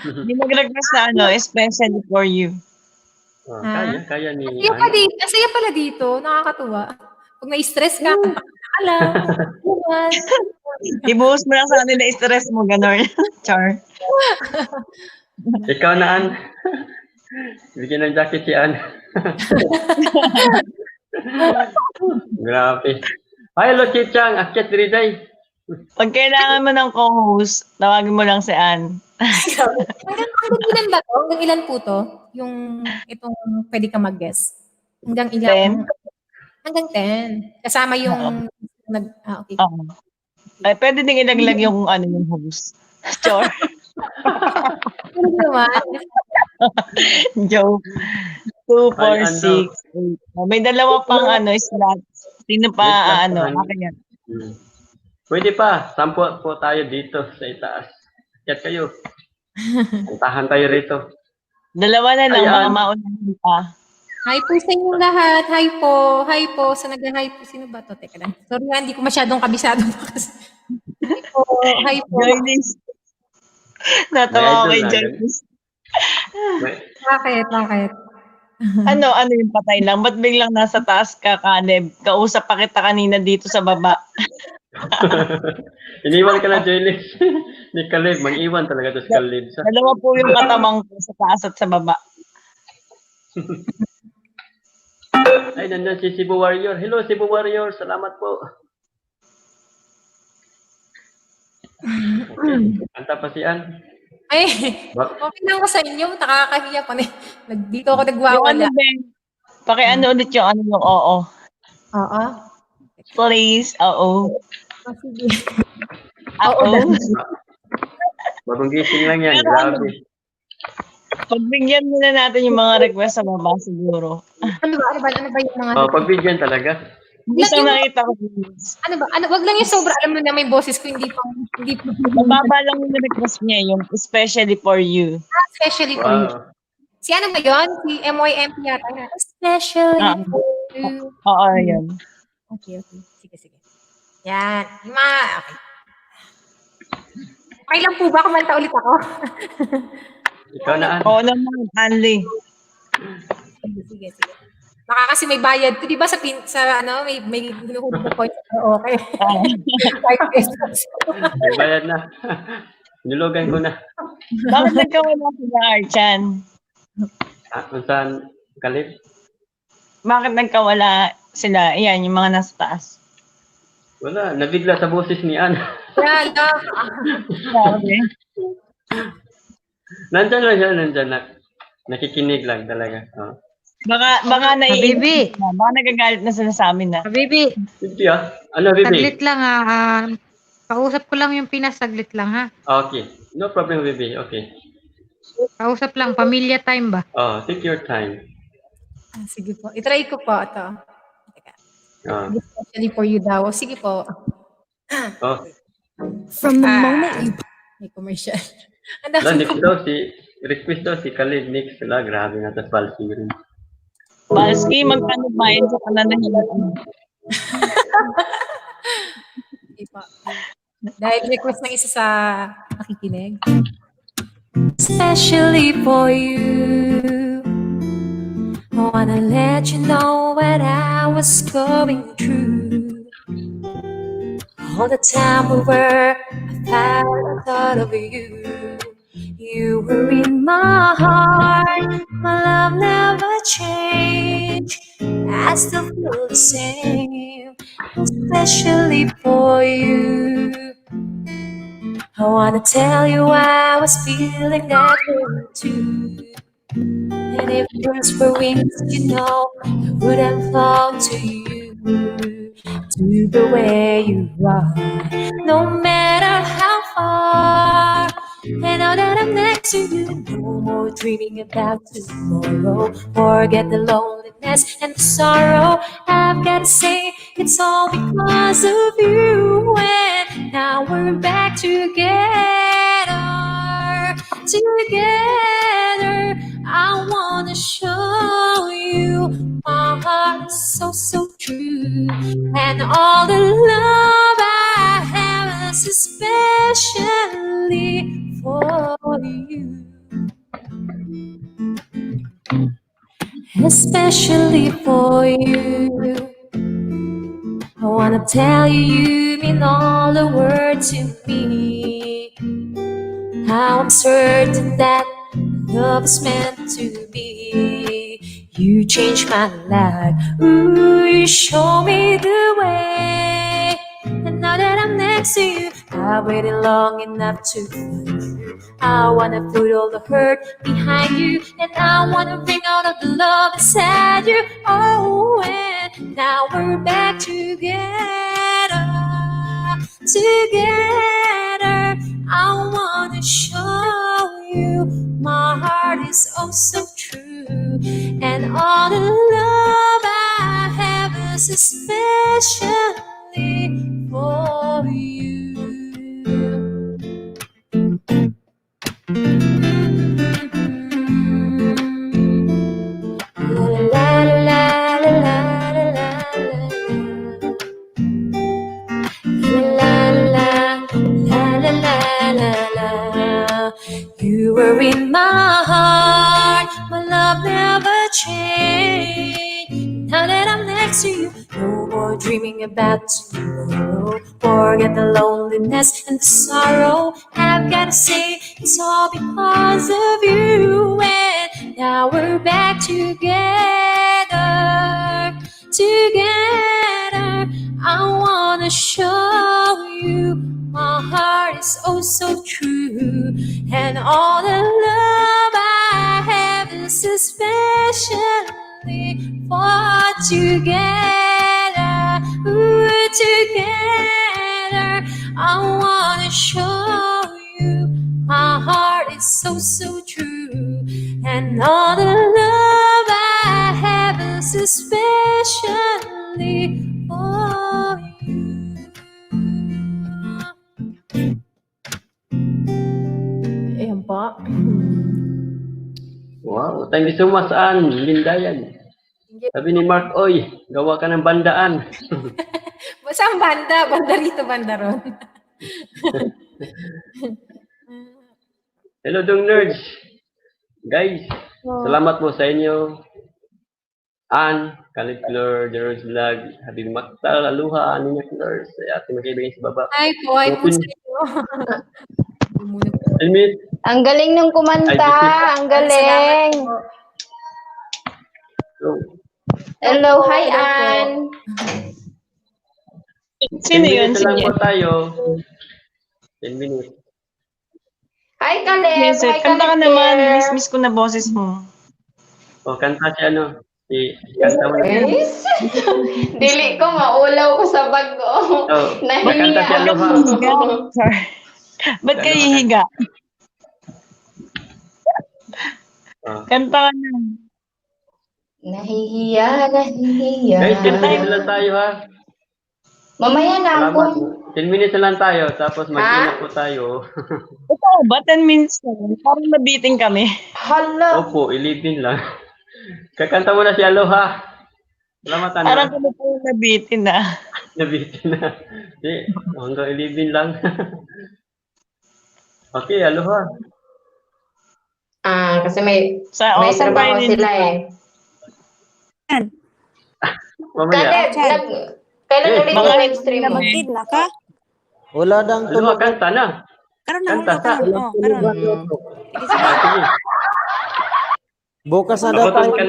Hindi mag-request na especially for you. Oh, kaya ni... Asaya pala dito, nakakatuwa. Pag na-stress ka, alam. Ibuhos mo lang sa kanila stress mo, gano'n. Char. Ikaw na, Ann. Bigyan ng jacket si Ann. Grabe. Hi, hello, Chichang. Akyat Riday. Pag kailangan mo ng co-host, tawagin mo lang si Ann. Hanggang ilan ba to? Hanggang ilan po to? Yung itong pwede ka mag-guess. Hanggang ilan? 10. Hanggang 10. Kasama yung... okay. Ay, pwede din ilaglag yung yung host. Sure. Ano naman? Joke. 2, 4, 6, 8. May dalawa pang slots. Sino pa akin yan? Pwede pa. Sampo po tayo dito sa itaas. Akyat kayo. Puntahan tayo rito. Dalawa na lang, baka maunahan pa. Hi po sa inyong lahat. Hi po. Hi po. Sa nag-hi po. Sino ba to? Teka lang. Sorry nga, hindi ko masyadong kabisado. Hi po. Hi po. Joynice. Natawa ko kay Joynice. Bakit? Ano yung patay lang? Ba't biglang nasa taas ka, Caleb? Kausap pa kita kanina dito sa baba. Iniwan ka na, Joynice. Ni Caleb. Mag-iwan talaga to si Caleb. Dalawa po yung katamang ko sa taas at sa baba. Ay, nandun si Cebu Warrior. Hello, Cebu Warrior. Salamat po. Okay. Anta pa si Ann. Ay, okay lang ko sa inyo. Nakakahiya pa. Dito ako nagwawala. Ulit yung oo. Oo. Please, oo. Sige. Oo. Bagong gising lang yan. Grabe. Pagbigyan muna natin yung mga request sa baba siguro. Ano ba yung mga... Pagbigyan talaga. Gusto nakita ko. Wag lang yung sobra. Alam mo na may boses ko, hindi pa. Mababa lang yung request niya, yung especially for you. Especially for you. Si ano ba yun? Si MYMP yata. Especially Ah, for you. oo, yun. Okay. Sige. Yan. Yung mga, okay. Okay lang po ba kumanta ulit ako? Ikaw na, Ann. Oo naman, Anli. Sige. Baka kasi may bayad. Di ba sa ano, may hinuhulog na points. Okay. 5 pesos. May bayad na. Nilugan ko na. Bakit nagkawala sila, Archan? Kung saan, Kalib? Bakit nagkawala sila? Ayan, yung mga nasa taas. Wala, nabigla sa boses ni Ann. Yan. Sabi. Nandyan lang siya. Nakikinig lang talaga. Oh. Baka Habibi. naiinip na. Baka nagagalit na sila sa amin na. Habibi, Hindi ah. Ano, Bibi? saglit lang ha. Kausap ko lang yung Pinas, saglit lang ha. Okay. No problem, Bibi. Okay. Kausap lang, pamilya time ba? Oh, take your time. Sige po. I-try ko po ito. Oh. Especially for you daw. Sige po. Oh. From the moment you May commercial. Ang Wala, dami next ko. daw request daw si Khalid next sila. Grabe na, tas Balsi rin. Balski, magkano bayan sa pananahilan? Sige po. Dahil request ng isa sa nakikinig. Especially for you, I wanna let you know what I was going through. All the time we were apart, I thought of you. You were in my heart, my love never changed. I still feel the same, especially for you. I wanna tell you I was feeling that way too. And if words were wings, you know, I wouldn't fall to you, to the way you are, no matter how far. And now that I'm next to you, no more dreaming about tomorrow. Forget the loneliness and the sorrow. I've gotta say, it's all because of you. And now we're back together. I wanna show you my heart is so true, and all the love I have is especially for you, especially for you. I wanna tell you, you mean all the world to me. How I'm certain that love is meant to be. You changed my life. Ooh, you show me the way. And now that I'm next to you, I've waited long enough to find you. I wanna put all the hurt behind you, and I wanna bring out all the love inside you. Oh, and now we're back together. I wanna show you my heart is oh so true, and all the love I have is especially for you. La la la la la la la. You were in my heart, my love never changed. Now that I'm next to you, no more dreaming about tomorrow. Forget the loneliness and the sorrow. I've gotta say, it's all because of you. And now we're back together. I wanna show you my heart is oh so true, and all the love I have is especially for together. Ooh, together, I wanna show you my heart is so true, and all the love I have is especially for you. Ayan po. Wow, thank you so much, Ann. Lindayan. Sabi ni Mark, oy, gawa ka ng bandaan. Saan banda? Banda rito, banda ron. Hello, Dong Nerds. Guys, salamat po sa inyo. Ann, Cauliflower, Gerald's Vlog, Habib Maktal, Aluha, Ninya Flores, ating magkaibigan sa baba. Hi po sa inyo. Elmit, Ang galing ng kumanta. Ang galing. so, Hello, hi, Ann. Sino yun? 10 minutes lang Sino po tayo. 10 minutes. Hi, Caleb. Yes, Hi, kanta ka Caleb. naman. Miss ko na boses mo. O, kanta si ano. Kanta mo na. Guys, dili ko maulaw ko sa bago. Oh, nakanta si Aloha. Sorry. Ba't kayo hihiga? Kanta ka na. Nahihiya, nahihiya. Guys, 10 minutes lang tayo ha. Mamaya na Salamat. ako. 10 minutes lang tayo, tapos mag-inap po tayo. Ito ba? 10 minutes lang. Parang nabiting kami. Hala. Opo, 11 lang. Kakanta mo na si Aloha. Salamat, ano. Parang kami po nabitin na. Nabitin na. Di, hanggang 11 lang. Okay, Aloha. Kasi may Sa trabaho sila eh. Mamaya. Caleb, kailan ulit yung live stream mo? Magtid na ka? Wala dang Aloha, tunog. kanta na. Karon na Kanta hulo sa. karon. Oh, karon. Sige, sige. Sige. Bukas na daw Mabuton tayo. ka.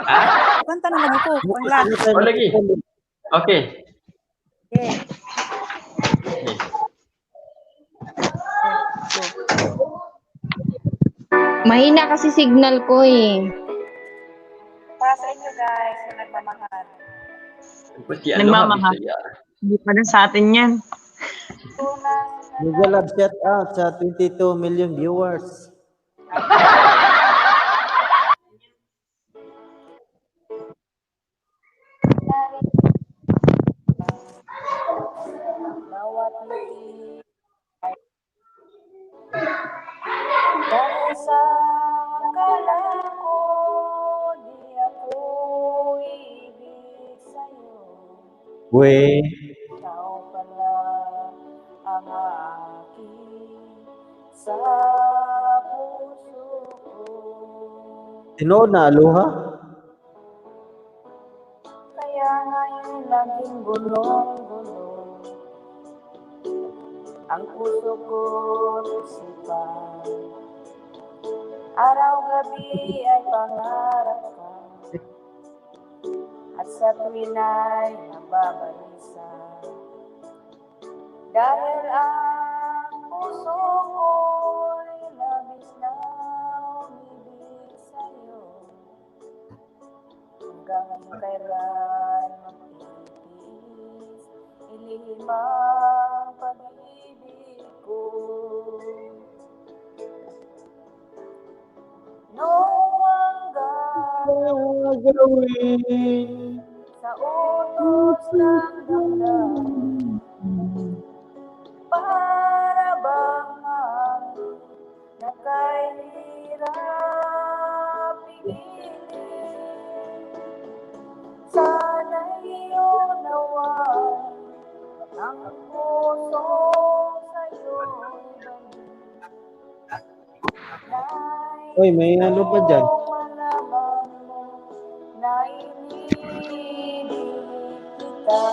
Ah? Kanta na lagi ko. Pang last. O, lagi. Okay. Okay. Mahina kasi signal ko eh. Para sa inyo guys, yung nagmamahal. Tapos si Aloha. Nagmamahal. Bisaya. Hindi pa na sa atin yan. Miguel Lab shout out sa 22 million viewers. Bawat ngiti dahil sa akala ko di ako ibig sa'yo. We. Ikaw pala ang aking sa puso ko. Sino na Aloha? Kaya ngayon laging gulong-gulong ang puso ko't isipan. Araw-gabi ay pangarap ka, at sa tuwin ay nababalisa. Dahil ang puso ko'y labis na umibig sa'yo. Hanggang kailan magtitiis, ilihim ang pag-ibig ko. Noong gagawin sa utos ng damdamin, para bang hangin na kay hirap pigilin. Sana'y unawain ang puso sa'yo'y balik. Oy, may ano pa dyan? Malaman mo na iniibig kita.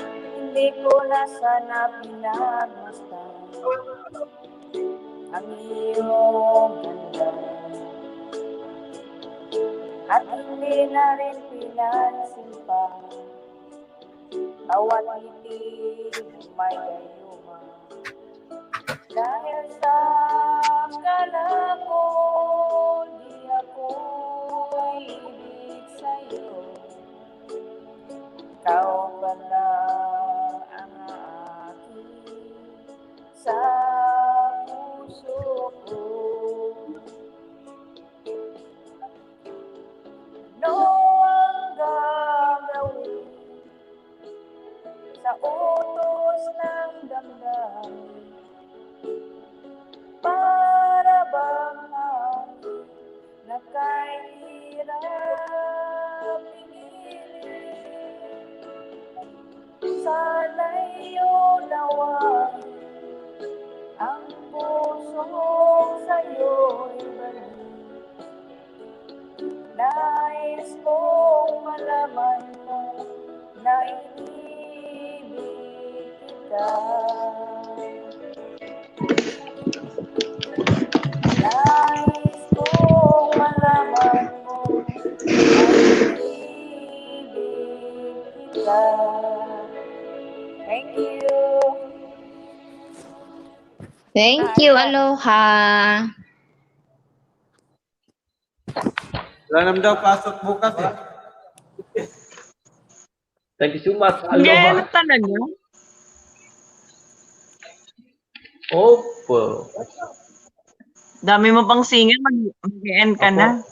Hindi ko na sana pinagmasdan ang iyong ganda, at hindi na rin pinansin pa bawat ngiti may gayuma. Dahil sa akala ko di ako ibig sa'yo, ikaw pala ang aking sa puso ko. Ano ang Sana'y unawain ang pusong sa'yo'y balik. Nais kong malaman mo na inibig kita. Nais kong malaman mo na inibig kita. Thank you. Thank you, aloha. Wala naman daw pasok bukas eh. Thank you so much. Ganyan Aloha. talaga. Opo. Dami mo pang singer, mag-end ka na.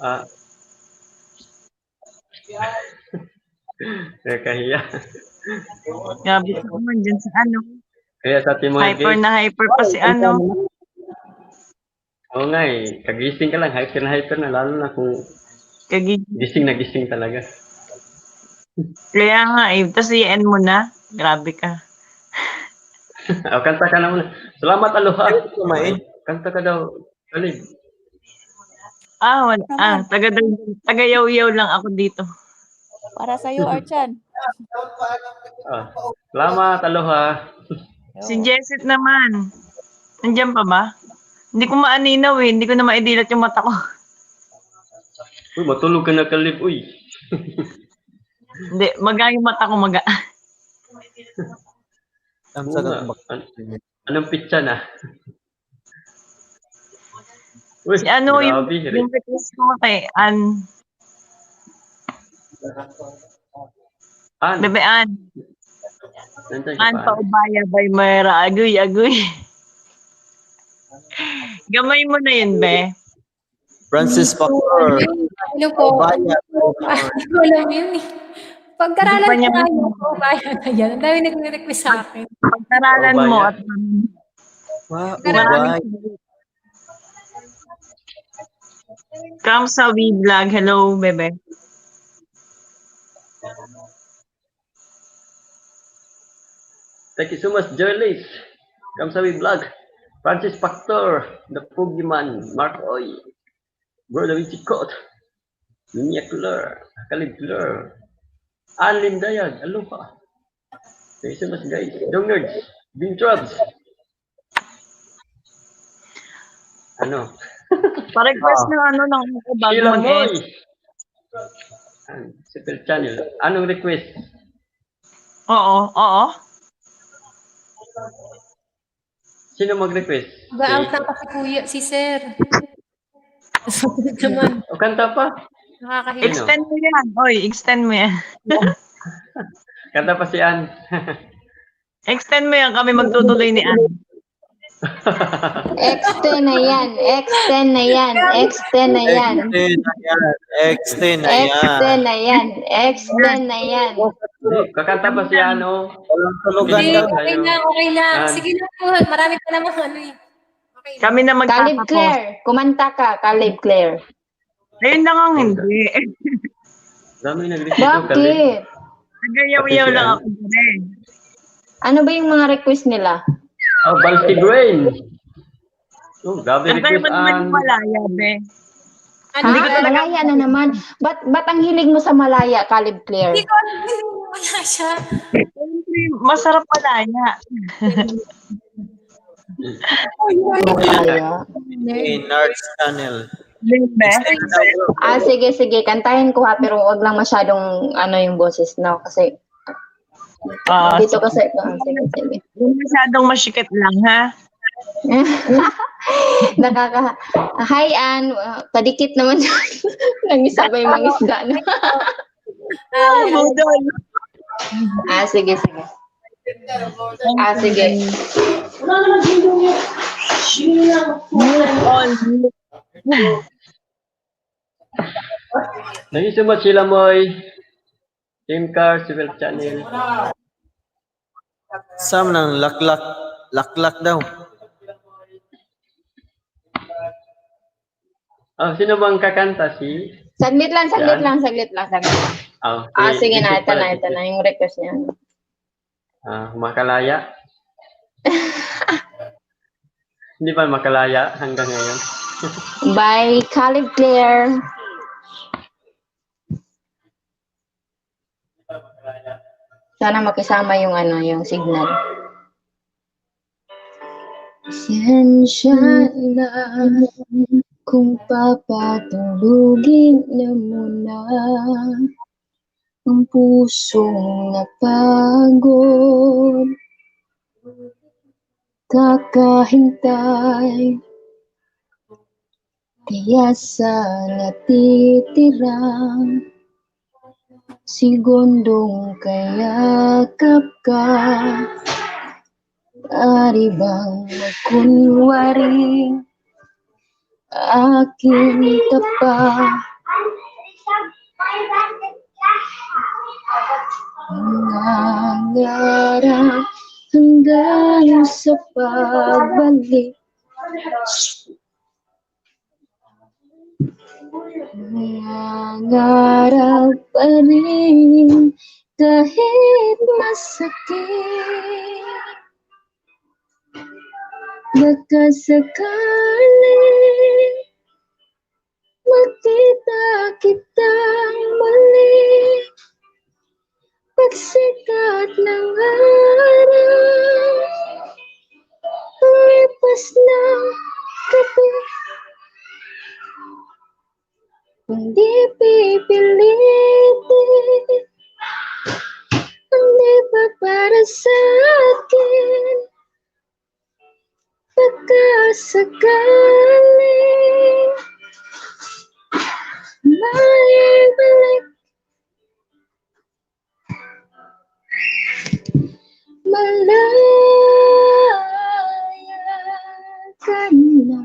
Kahiya. Grabe ka naman dyan sa ano. Kaya sa ating mga Hyper na hyper pa si ano. Oo nga eh. Kagising ka lang. Hyper na. Lalo na kung gising na gising talaga. Kaya nga eh. Tapos i-end mo na. Grabe ka. O, kanta ka na muna. Salamat, aloha. Kanta ka daw. Kalib. Wala. Taga-yaw-yaw lang ako dito. Para sa'yo, Archan. Salamat, aloha. Si Jessit naman. Nandiyan pa ba? Hindi ko maaninaw eh. Hindi ko na maidilat yung mata ko. Uy, matulog ka na, Kalib. Uy. Hindi, maga yung mata ko, maga. Anong pitsa na? Uy, Si ano grabe, yung request ko kay Ann. Bebe Ann. Ann Paubaya by Mayra. Agoy. Gamay mo na yun, be. Francis Pacor. Ano po? Hindi ko alam yun eh. Pagkaralan ko nga yung Paubaya na yan. Ang dami nag-request sa akin. Pagkaralan mo at Paubaya. Come sa vlog. Hello, bebe. Thank you so much, Jerlis. Come sa vlog. Francis Pactor, The Pogyman, Mark Oy, Bro Da Vinci Code, Ninya Cler, Kalib Cler, Anlim Dayag, aloha. Thank you so much, guys. Young Nerds, Bing Trubs. Ano? Pa-request ng ano ng bago Sheila mag-end. Moy. Super channel. Anong request? Oo. Sino mag-request? Ba-out na pa si Kuya, si Sir. Naman. O, kanta pa? Nakakahiya. Extend mo yan. Oy, extend mo yan. Kanta pa si Ann. Extend mo yan. Kami magtutuloy ni Ann. Extend na yan. Kakanta pa si Ano. Hindi, okay lang. Sige lang po. Marami pa namang ano eh. Okay. Kami na Caleb magtatapos. Claire. Kumanta ka, Caleb Claire. Ayun lang ang hindi. Dami nag-request. Bakit? Nagayaw-yaw lang ako din. Ano ba yung mga request nila? Oh, Baltic Rain. Oh, grabe Kantahin request mo naman Ann. yung Malaya, be. Hindi ko Malaya na naman. Ba't ang hilig mo sa Malaya, Caleb Claire? Hindi ko alam wala siya. Masarap Malaya. Malaya. Nards Channel. Be. Sige. Kantahin ko ha, pero wag lang masyadong yung boses na kasi dito kasi. Sige. Yung masyadong masikip lang, ha? Hi, Ann. Padikit naman nangisabay mga isda. No? Budol. Sige. Sige. Thank you so much, Sheila Moy. Team Car, Civil Channel. Sam ng laklak daw. Oh, sino bang kakanta? Si? Saglit lang. Oh, Sige na, ito na yung request niya. Makalaya? Hindi pa makalaya hanggang ngayon. By Caleb Claire. Sana makisama yung yung signal. Sensya na kung papatulugin na muna ang pusong napagod. Kakahintay, kaya sa natitirang segundong kayakap ka. Ari bang magkunwaring aking tapa? Nangarap hanggang sa pagbalik. Nangarap pa rin kahit masakit. Baka sakaling makita kitang muli. Pagsikat ng araw, lipas ng gabi. Kung di pipilitin, hindi ba para sa akin? Baka sakaling maibalik. Malaya ka na.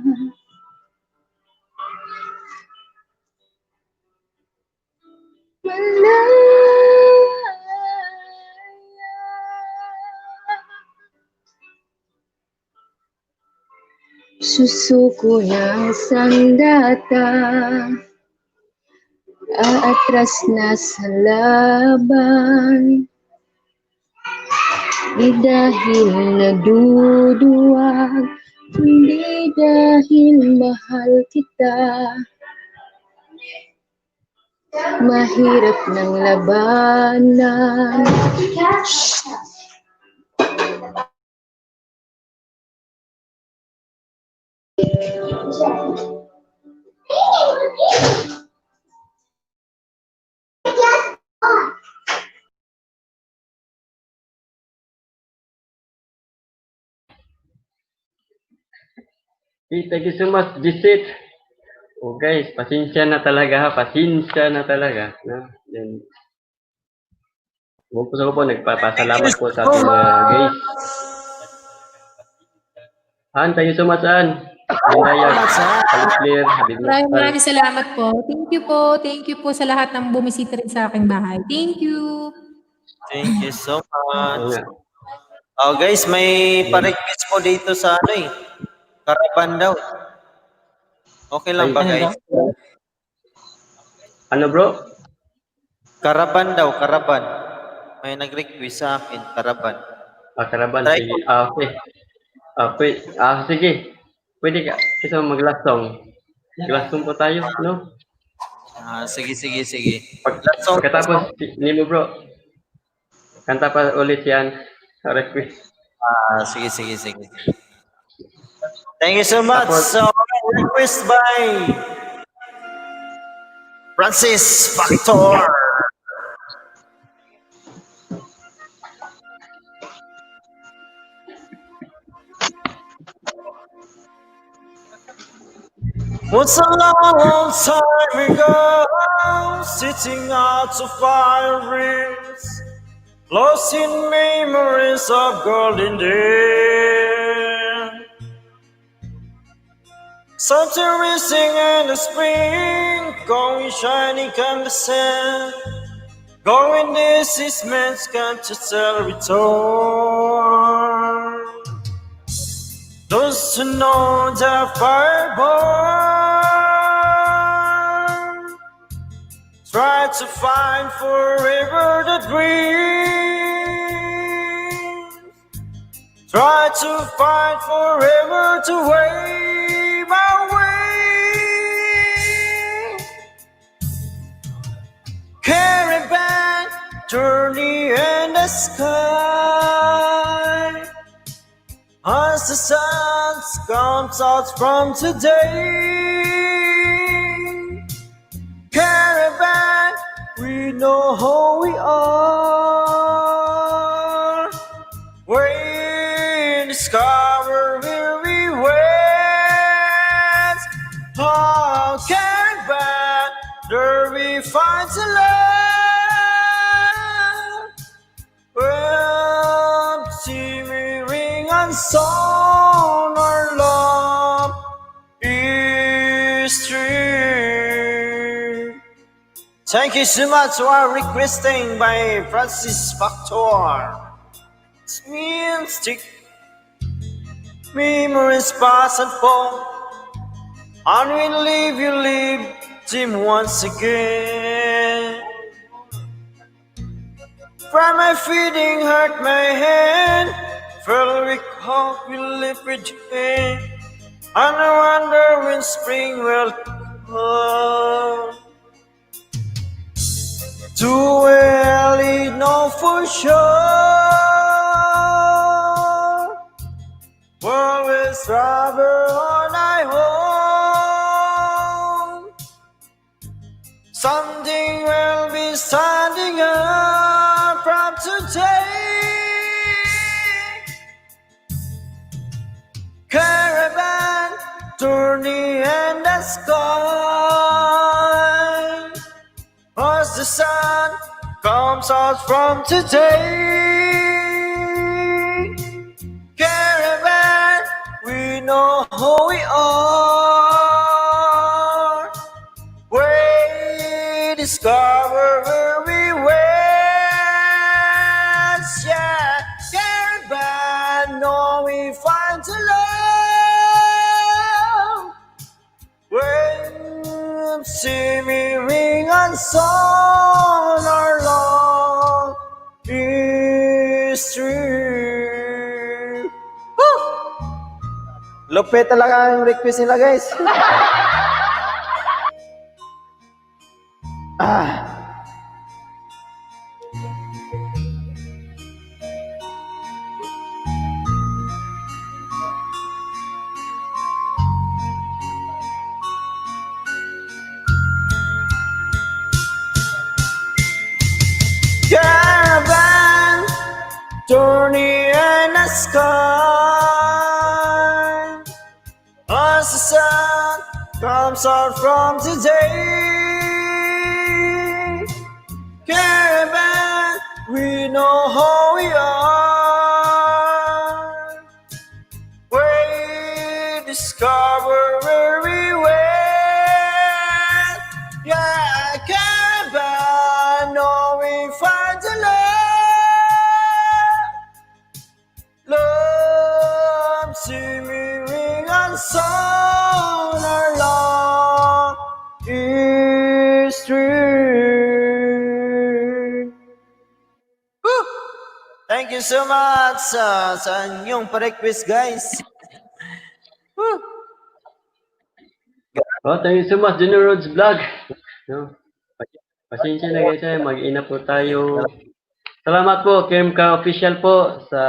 Susuko ng sandata, aatras na sa laban. Di dahil naduduwag, hindi dahil mahal kita. Mahirap ng labanan. Okay, thank you so much, Jisit. Oh guys, pasensya na talaga ha, pasensya na talaga. No? Then, po nagpapasalamat po sa ating guys. Han, thank you so much, Han. Maraming salamat po. Thank you po. Thank you po sa lahat ng bumisita rin sa aking bahay. Thank you. Thank you so much. Oh guys, may pa-request po dito sa Karaban daw. Okay lang ba guys? Ano bro? Karaban daw, karaban. May nag-request sa akin, karaban. Karaban, sige. Okay. Sige. Pwede ka. Kasi mag-last song. Last song po tayo, no? Sige. Pagkatapos, ni mo bro. Kanta pa ulit yan. Request. Sige. Thank you so much. So, request by Francis Factor. Once a long time ago, sitting out to fire rings, lost in memories of golden days. Something rising in the spring, going shiny come the sun, going this is man's come to tell return. Those who know the fireborn try to find forever the dream. to fight forever to wave away. Caravan journey in the sky as the sun comes out from today. Caravan, we know who we are. We discover where we went. Oh, caravan, there we find the land. Well, see me ring and song, our love is true. Thank you so much for our requesting by Francis Factor. It's music, memories pass and fall, and we live him once again. From my feeding hurt my hand, felt we hope we live with pain, and I wonder when spring will come. Too early, know for sure. Always travel on I home. Something will be standing up from today. Caravan journey in the sky as the sun comes out from today. Caravan, we know who we are. We discover where we went. Yeah, caravan, know we find the love. When see me ring and song, our long history. Woo! Lupit talaga ang request nila, guys. Caravan journey in the sky as the sun comes out from today. Caravan, we know who we are. We discover where we went. Yeah, caravan, know we find the love. Love, see me ring and song, our long history. Woo! Thank you so much sa inyong pa-request, guys. Woo! Oh, thank you so much, Junior Rhodes Vlog. No? Pasensya na guys, mag-ina po tayo. Salamat po, KMK Official po sa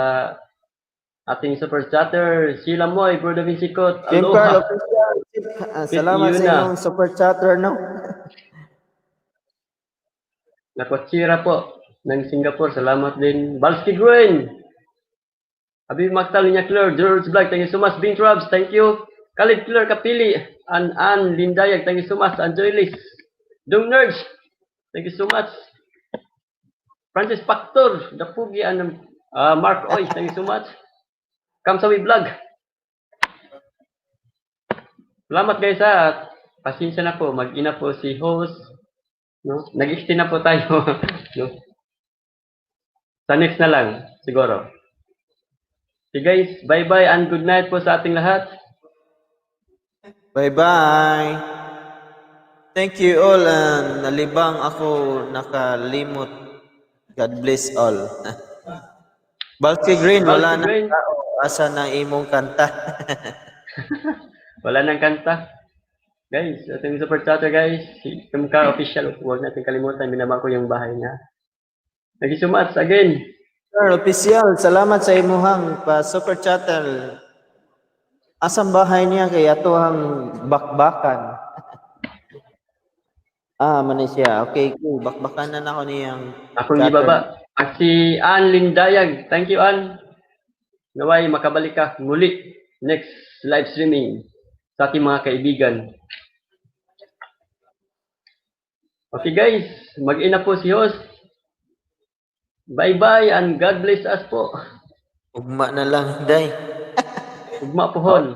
ating super chatter. Sheila Moy, Bro Da Vinci Cot. Kim Carl, Aloha. salamat sa inyong super chatter, no? Nakotsira po ng Singapore. Salamat din. Balski Gruen. Habib Maktal, Linya Claire, George Black. Thank you so much. Bing Trabs, thank you. Khalid Claire Kapili. Ann Lindayag, thank you so much. Angelis. Dung Nerds, thank you so much. Francis Pactor, Dapugi, and Mark Oy, thank you so much. Kamsawi Vlog. Salamat guys ha. Pasensya na po. Mag-ina po si host. No? Nag-extend na po tayo. No? Sa next na lang, siguro. So guys, bye-bye and good night po sa ating lahat. Bye-bye. Thank you all. Nalibang ako nakalimot. God bless all. Balky Green, wala na tao. asa na imong kanta. Wala nang kanta. Guys, ating super chatter guys. Si Kumka official. Huwag natin kalimutan. Binaba ko yung bahay niya. Thank you so much again. Sir, official, salamat sa imuhang pa super chatter. Asang bahay niya kay ato ang bakbakan. Manay siya. Okay, cool. Bakbakan na ako niyang Akong ibaba. At si Ann Lindayag. Thank you, Ann. Naway, makabalik ka muli. Next live streaming sa ating mga kaibigan. Okay guys, mag-ina po si host. Bye-bye and God bless us po. Ugma na lang, day. Ugma pohon.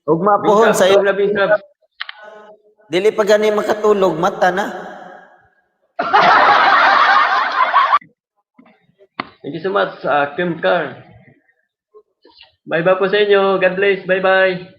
Ugma pohon sa'yo. Bintrab. Dili pa gani makatulog, mata na. Thank you so much, Kim Car. Bye-bye po sa inyo. God bless. Bye-bye.